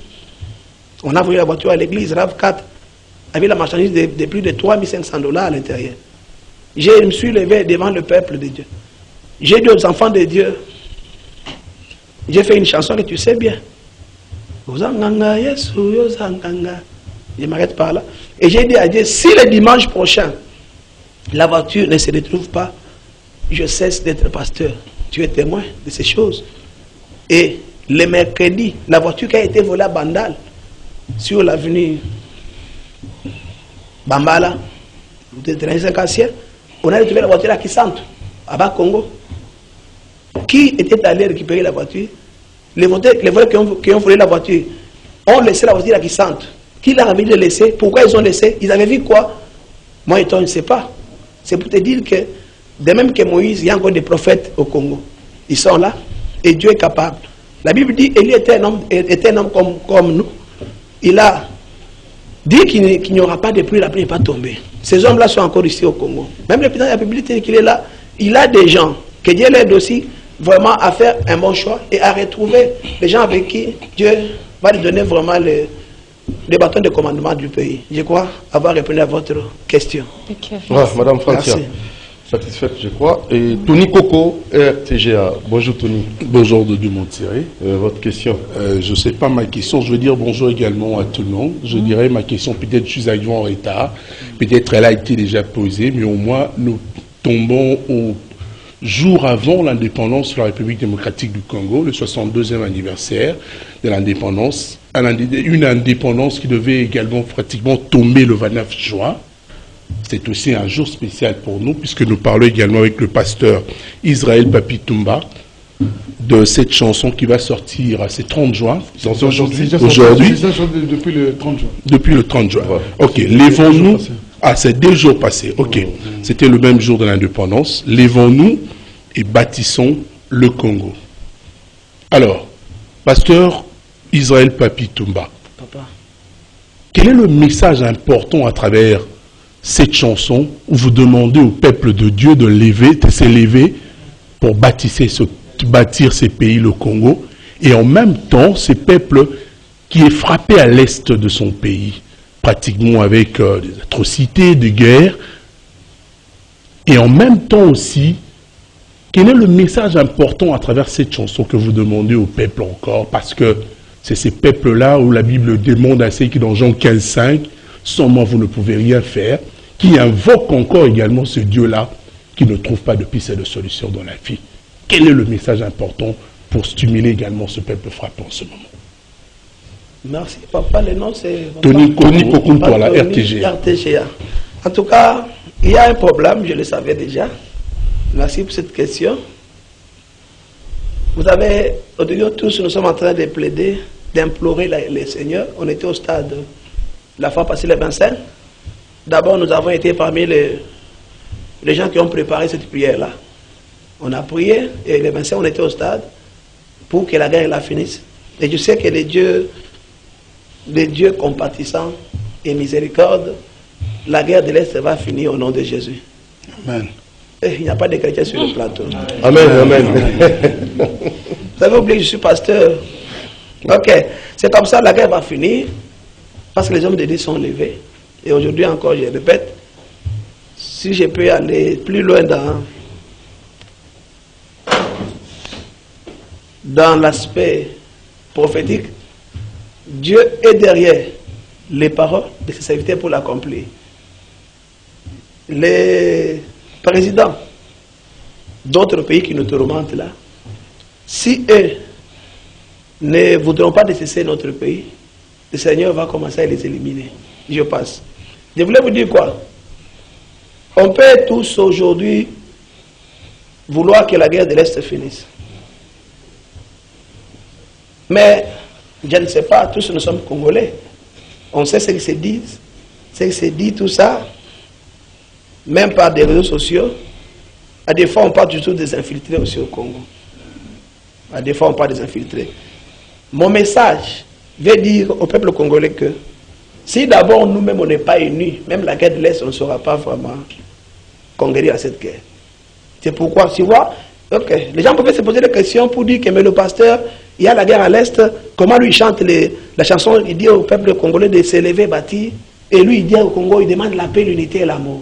On a volé la voiture à l'église, RAV4, avec la marchandise de plus de 3500 $ à l'intérieur. Je me suis levé devant le peuple de Dieu. J'ai dit aux enfants de Dieu, j'ai fait une chanson que tu sais bien. Je m'arrête par là. Et j'ai dit à Dieu, si le dimanche prochain, la voiture ne se retrouve pas, je cesse d'être pasteur. Tu es témoin de ces choses. Et le mercredi, la voiture qui a été volée à Bandal, sur l'avenue Bambala, on a retrouvé la voiture à Kisantu, à Bas-Congo. Qui était allé récupérer la voiture? Les voleurs qui ont volé la voiture ont laissé la voiture à Kisantu. Qui l'a envie de laisser? Pourquoi ils ont laissé? Ils avaient vu quoi? Moi, je ne sais pas. C'est pour te dire que, de même que Moïse, il y a encore des prophètes au Congo. Ils sont là et Dieu est capable. La Bible dit Élie était un homme comme nous. Il a dit qu'il n'y aura pas de pluie, la pluie n'est pas tombée. Ces hommes-là sont encore ici au Congo. Même le président de la République qu'il est là, il a des gens que Dieu l'aide aussi vraiment à faire un bon choix et à retrouver les gens avec qui Dieu va lui donner vraiment les bâtons de commandement du pays. Je crois avoir répondu à votre question. Madame Francia, merci. Satisfaite, je crois. Et Tony Coco, RTGA. Bonjour Tony. Bonjour de Dumont-Thierry. Votre question? Je ne sais pas ma question. Je veux dire bonjour également à tout le monde. Je dirais ma question, peut-être je suis arrivé en retard. Peut-être elle a été déjà posée, mais au moins nous tombons au jour avant l'indépendance de la République démocratique du Congo, le 62e anniversaire de l'indépendance. Une indépendance qui devait également pratiquement tomber le 29 juin. C'est aussi un jour spécial pour nous, puisque nous parlons également avec le pasteur Israël Papitumba de cette chanson qui va sortir à ces 30 juin. Aujourd'hui, depuis le 30 juin. Depuis le 30 juin. Ok, lèvons-nous. Ah, c'est 2 jours passés. Ok, c'était le même jour de l'indépendance. Lèvons-nous et bâtissons le Congo. Alors, pasteur Israël Papitumba, quel est le message important à travers cette chanson où vous demandez au peuple de Dieu de s'élever pour bâtir ces pays, le Congo, et en même temps, ces peuples qui est frappé à l'est de son pays, pratiquement avec des atrocités, des guerres, et en même temps aussi, quel est le message important à travers cette chanson que vous demandez au peuple encore, parce que c'est ces peuples-là où la Bible demande assez qui dans Jean 15,5, sans moi vous ne pouvez rien faire, qui invoque encore également ce Dieu-là qui ne trouve pas de piste et de solution dans la vie. Quel est le message important pour stimuler également ce peuple frappé en ce moment? Merci, papa. Le nom c'est Tony Kokunto à la RTGA. En tout cas, il y a un problème, je le savais déjà. Merci pour cette question. Vous avez, au début, tous, nous sommes en train de plaider, d'implorer le Seigneur. On était au stade la fois passée, le 25. D'abord, nous avons été parmi les gens qui ont préparé cette prière-là. On a prié et le 25, on était au stade pour que la guerre la finisse. Et je sais que les dieux compatissants et miséricorde, la guerre de l'Est va finir au nom de Jésus. Amen. Et il n'y a pas de chrétiens sur le plateau. Amen, amen. Vous avez oublié que je suis pasteur. Ok, c'est comme ça la guerre va finir, parce que les hommes de Dieu sont levés. Et aujourd'hui encore, je répète, si je peux aller plus loin dans l'aspect prophétique, Dieu est derrière les paroles de ses serviteurs pour l'accomplir. Les présidents d'autres pays qui nous tourmentent là, si eux ne voudront pas décesser notre pays, le Seigneur va commencer à les éliminer. Je passe. Je voulais vous dire quoi? On peut tous aujourd'hui vouloir que la guerre de l'Est finisse. Mais je ne sais pas, tous nous sommes Congolais. On sait ce qu'ils se disent, ce qu'ils se dit, tout ça, même par des réseaux sociaux. À des fois, on parle du tout des infiltrés aussi au Congo. À des fois, on parle des infiltrés. Mon message veut dire au peuple congolais que si d'abord nous-mêmes on n'est pas unis, même la guerre de l'Est, on ne saura pas vraiment conquérir à cette guerre. C'est pourquoi, tu vois, okay, les gens peuvent se poser des questions pour dire que mais le pasteur, il y a la guerre à l'Est, comment lui il chante la chanson, il dit au peuple congolais de s'élever, bâtir, et lui il dit au Congo, il demande la paix, l'unité et l'amour.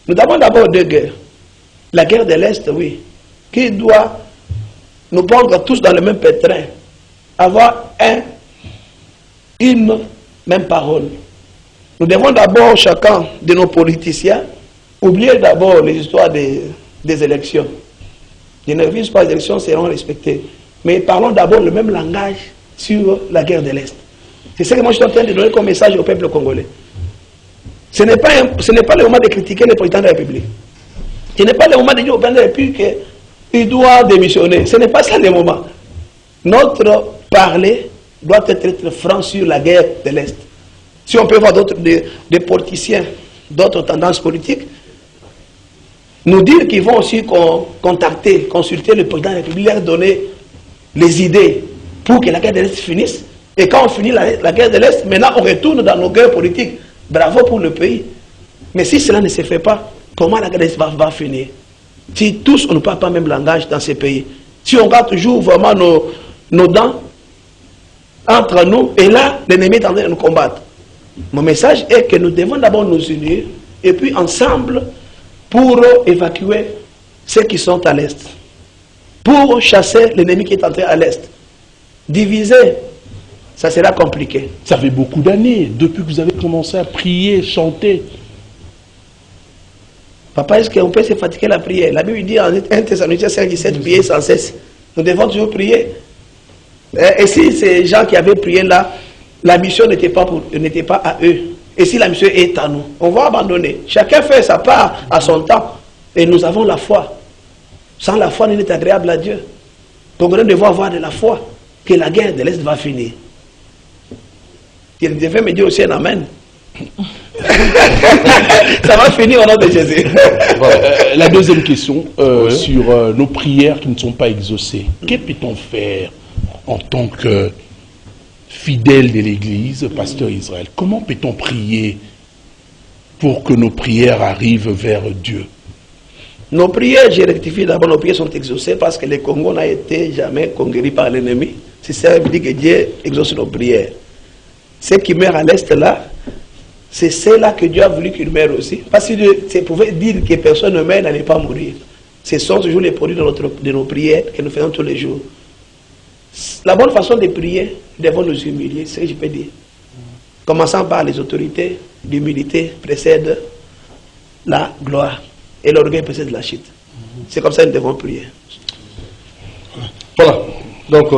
Nous avons d'abord deux guerres. La guerre de l'Est, oui, qui doit nous prendre tous dans le même pétrin, avoir une même parole. Nous devons d'abord, chacun de nos politiciens, oublier d'abord les histoires des élections. Je ne vise pas les élections seront respectées. Mais parlons d'abord le même langage sur la guerre de l'Est. C'est ce que moi je suis en train de donner comme message au peuple congolais. Ce n'est pas le moment de critiquer le président de la République. Ce n'est pas le moment de dire au président de la République qu'il doit démissionner. Ce n'est pas ça le moment. Notre parler doit être franc sur la guerre de l'Est. Si on peut voir des politiciens, d'autres tendances politiques, nous dire qu'ils vont aussi contacter, consulter le président de la République, leur donner les idées pour que la guerre de l'Est finisse. Et quand on finit la guerre de l'Est, maintenant on retourne dans nos guerres politiques. Bravo pour le pays. Mais si cela ne se fait pas, comment la guerre de l'Est va finir? Si tous on ne parle pas le même langage dans ces pays, si on garde toujours vraiment nos dents entre nous, et là, l'ennemi est en train de nous combattre. Mon message est que nous devons d'abord nous unir, et puis ensemble, pour évacuer ceux qui sont à l'est, pour chasser l'ennemi qui est entré à l'est. Diviser, ça sera compliqué. Ça fait beaucoup d'années, depuis que vous avez commencé à prier, chanter. Papa, est-ce qu'on peut se fatiguer la prière? La Bible dit en 1 Thessaloniciens 5:17, prier sans cesse. Nous devons toujours prier. Et si ces gens qui avaient prié là, la mission n'était pas à eux. Et si la mission est à nous, on va abandonner. Chacun fait sa part à son temps. Et nous avons la foi. Sans la foi, il n'est agréable à Dieu. Donc nous devons avoir de la foi que la guerre de l'Est va finir. Il devait me dire aussi un amen. Ça va finir au nom de Jésus. Voilà. La deuxième question sur nos prières qui ne sont pas exaucées. Que peut-on faire en tant que fidèle de l'Église, pasteur Israël? Comment peut-on prier pour que nos prières arrivent vers Dieu? Nos prières, je rectifie d'abord, nos prières sont exaucées parce que le Congo n'a été jamais conquis par l'ennemi. C'est ça qui dit que Dieu exauce nos prières. Ceux qui meurent à l'Est là, c'est ceux-là que Dieu a voulu qu'ils meurent aussi. Parce que ça pouvait dire que personne ne meurt, n'allait pas mourir. Ce sont toujours les produits de nos prières que nous faisons tous les jours. La bonne façon de prier, nous devons nous humilier, c'est ce que je peux dire. Commençant par les autorités, l'humilité précède la gloire. Et l'orgueil précède la chute. C'est comme ça que nous devons prier. Voilà. Donc,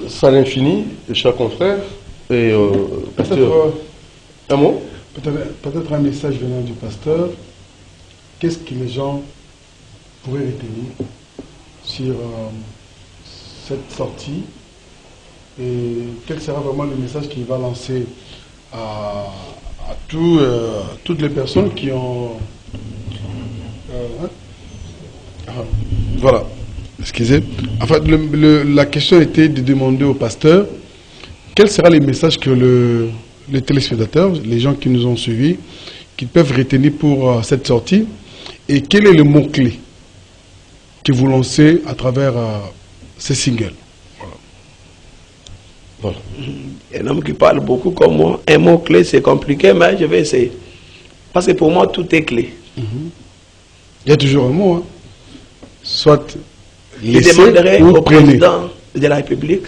ça l'infini, chers confrères. Et pasteur, un mot? Peut-être un message venant du pasteur. Qu'est-ce que les gens pourraient retenir sur cette sortie? Et quel sera vraiment le message qu'il va lancer à toutes les personnes qui ont... Voilà, excusez. En fait, la question était de demander au pasteur quel sera le message que les téléspectateurs, les gens qui nous ont suivis, qu'ils peuvent retenir pour cette sortie, et quel est le mot-clé que vous lancez à travers ces singles. Voilà. Un homme qui parle beaucoup comme moi, un mot-clé c'est compliqué, mais je vais essayer. Parce que pour moi, tout est clé. Il y a toujours un mot, hein. Soit je demanderai au président de la République,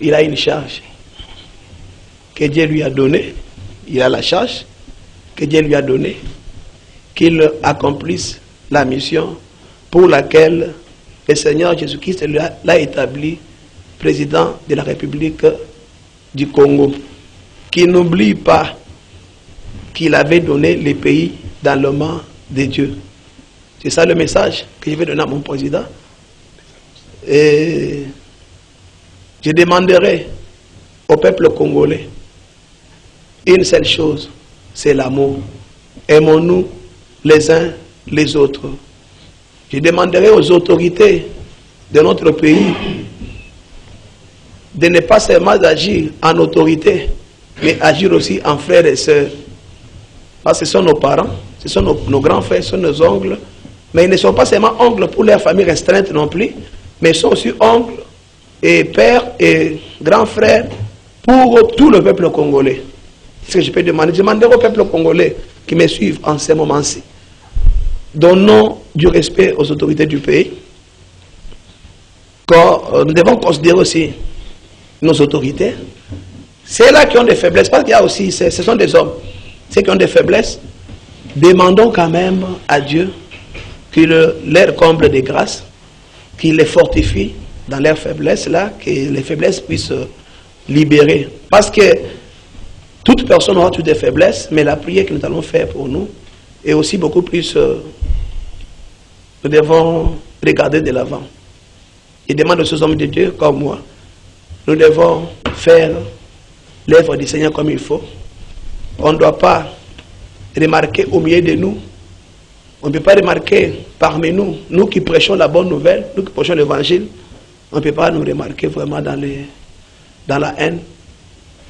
il a une charge que Dieu lui a donnée, il a la charge que Dieu lui a donnée, qu'il accomplisse la mission pour laquelle le Seigneur Jésus-Christ l'a établi président de la République du Congo, qu'il n'oublie pas qu'il avait donné les pays dans le main de Dieu. C'est ça le message que je vais donner à mon président. Et je demanderai au peuple congolais une seule chose, c'est l'amour. Aimons-nous les uns les autres. Je demanderai aux autorités de notre pays de ne pas seulement agir en autorité, mais agir aussi en frères et sœurs. Parce que ce sont nos parents, ce sont nos grands frères, ce sont nos oncles, mais ils ne sont pas seulement oncles pour leur famille restreinte non plus, mais ils sont aussi oncles et pères et grands frères pour tout le peuple congolais. C'est ce que je peux demander. Je demanderai au peuple congolais qui me suivent en ce moment-ci. Donnons du respect aux autorités du pays. Nous devons considérer aussi nos autorités. C'est là qui ont des faiblesses, parce qu'il y a aussi, ce sont des hommes. Ceux qui ont des faiblesses, demandons quand même à Dieu qu'il leur comble de grâce, qu'il les fortifie dans leurs faiblesses là, que les faiblesses puissent libérer. Parce que toute personne aura toutes des faiblesses, mais la prière que nous allons faire pour nous est aussi beaucoup plus... nous devons regarder de l'avant. Je demande aux hommes de Dieu comme moi, nous devons faire l'œuvre du Seigneur comme il faut. On ne doit pas remarquer au milieu de nous. On ne peut pas remarquer parmi nous, nous qui prêchons la bonne nouvelle, nous qui prêchons l'évangile, on ne peut pas nous remarquer vraiment dans la haine.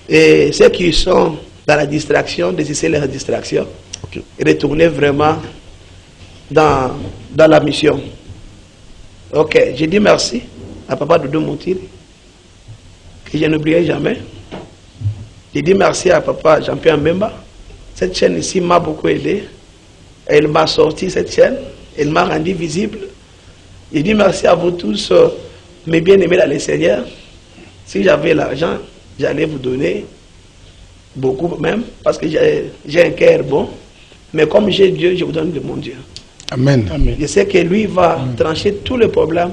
Et ceux qui sont dans la distraction, désister leur distraction, et retourner vraiment dans la mission. Ok, j'ai dit merci à Papa Doudou Moutiri que je n'oublierai jamais. Je dis merci à papa Jean-Pierre Mbemba. Cette chaîne ici m'a beaucoup aidé. Elle m'a sorti cette chaîne. Elle m'a rendu visible. Je dis merci à vous tous, mes bien-aimés dans le Seigneur. Si j'avais l'argent, j'allais vous donner beaucoup même, parce que j'ai un cœur bon. Mais comme j'ai Dieu, je vous donne de mon Dieu. Amen. Amen. Je sais que lui va trancher tous les problèmes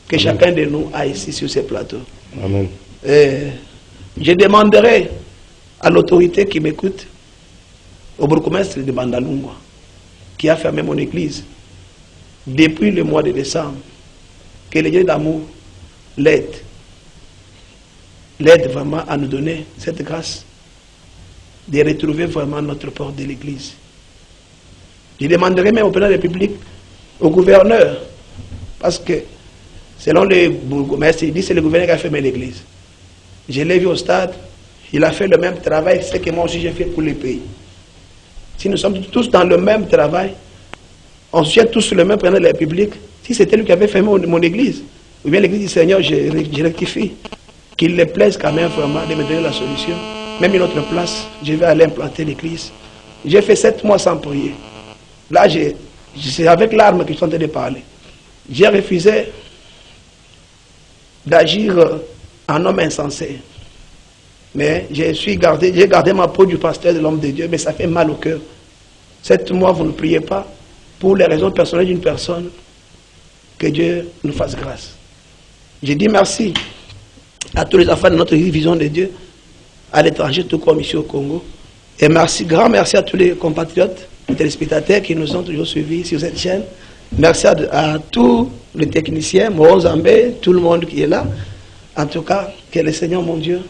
que chacun de nous a ici sur ce plateau. Amen. Je demanderai à l'autorité qui m'écoute, au bourgmestre de Bandalungwa, qui a fermé mon église depuis le mois de décembre, que le Dieu d'amour l'aide vraiment à nous donner cette grâce de retrouver vraiment notre porte de l'église. Je demanderai même au président de la République, au gouverneur, parce que selon le bourgmestre, il dit que c'est le gouverneur qui a fermé l'église. Je l'ai vu au stade, il a fait le même travail, c'est que moi aussi j'ai fait pour le pays. Si nous sommes tous dans le même travail, on soutient tous le même président de la République. Si c'était lui qui avait fermé mon église, ou bien l'église du Seigneur, je rectifie. Qu'il le plaise quand même vraiment de me donner la solution. Même une autre place, je vais aller implanter l'église. J'ai fait 7 mois sans prier. Là, c'est avec l'arme que je suis en train de parler. J'ai refusé d'agir en homme insensé. Mais j'ai gardé ma peau du pasteur de l'homme de Dieu, mais ça fait mal au cœur. 7 mois, vous ne priez pas pour les raisons personnelles d'une personne. Que Dieu nous fasse grâce. J'ai dit merci à tous les enfants de notre vision de Dieu, à l'étranger, tout comme ici au Congo. Et merci, grand merci à tous les compatriotes, les téléspectateurs qui nous ont toujours suivis sur cette chaîne. Merci à tous les techniciens, Moron Zambé, tout le monde qui est là. En tout cas, que le Seigneur, mon Dieu,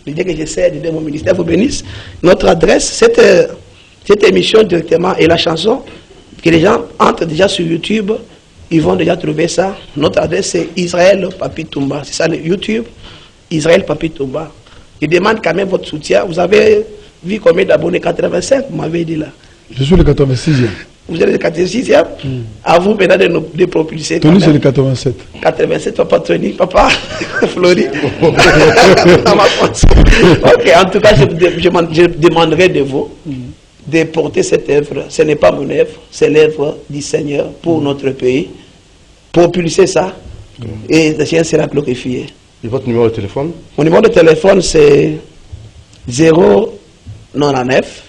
le Dieu que j'essaie d'aider mon ministère, vous bénisse. Notre adresse, cette émission directement et la chanson, que les gens entrent déjà sur YouTube, ils vont déjà trouver ça. Notre adresse, c'est Israël Papi Toumba. C'est ça, le YouTube, Israël Papi Toumba. Je demande quand même votre soutien. Vous avez vu combien d'abonnés? 85, vous m'avez dit là. Je suis le 86e. Vous êtes le 86e? À vous maintenant de propulser. Tony, c'est le 87. 87, papa Tony, papa Flori. Ok, en tout cas, je demanderai de vous de porter cette œuvre. Ce n'est pas mon œuvre, c'est l'œuvre du Seigneur pour notre pays. Propulser ça et le Seigneur sera glorifié. Et votre numéro de téléphone? Mon numéro de téléphone c'est 099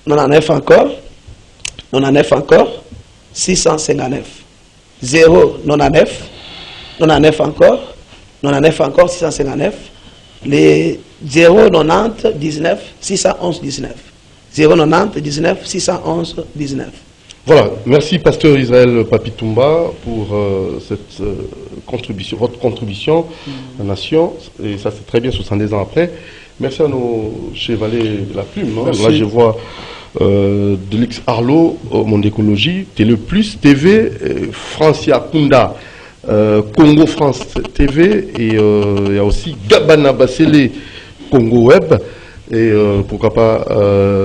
99 encore 99 encore 659 099 99 encore 659 les 090 19 611 19 090 19 611 19. Voilà, merci Pasteur Israël Papi Toumba pour cette contribution, votre contribution à la nation, et ça c'est très bien 70 ans après. Merci à nos chevaliers de la plume. Hein. Là je vois Delix Arlo, Monde Écologie, Télé Plus, TV, Francia Kunda, Congo France TV, et il y a aussi Gabana Basele, Congo Web, et pourquoi pas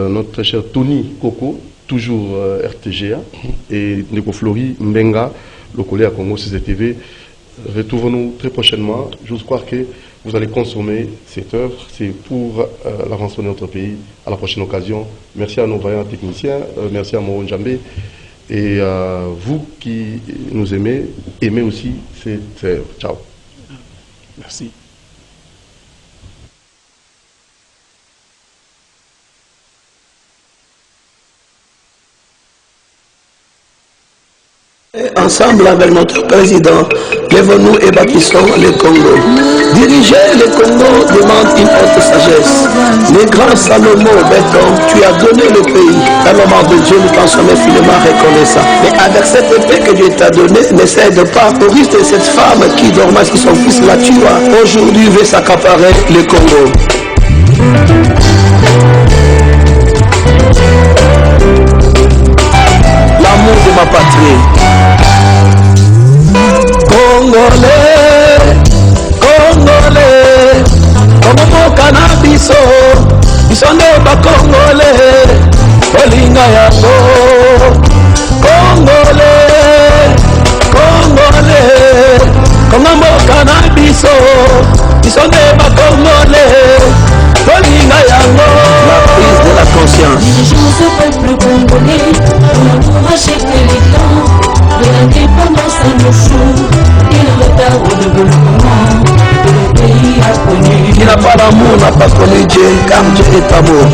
notre très cher Tony Coco, toujours RTGA, et Neko Flori Mbenga, le collègue à Congo CCTV. Retrouvons-nous très prochainement. J'ose croire que vous allez consommer cette œuvre. C'est pour l'avancement de notre pays. À la prochaine occasion. Merci à nos vaillants techniciens. Merci à Moron Djambé. Et à vous qui nous aimez, aimez aussi cette œuvre. Ciao. Merci. Ensemble avec notre président, lèvons-nous et bâtissons le Congo. Diriger le Congo demande une haute sagesse. Le grand Salomon, Béton, tu as donné le pays. Dans le nom de Dieu, nous t'en sommes infiniment reconnaissants. Mais avec cette épée que Dieu t'a donnée, n'essaie de pas au risque de cette femme qui dormait sur son fils la tua. Aujourd'hui, veut s'accaparer le Congo. L'amour de ma patrie. Congolais, Congolais, comme mon cannabis, ils sont des bas Congolais, Olinga Yango. Congolais, Congolais, comme mon cannabis. biso biso nde bakongole tolinga yango. La prise de la conscience. Dirigeons ce peuple congolais pour encourager que les temps de l'indépendance à nos jours et le retard au développement que le pays a connu. Qui n'a pas d'amour n'a pas connu Dieu, car Dieu est amour.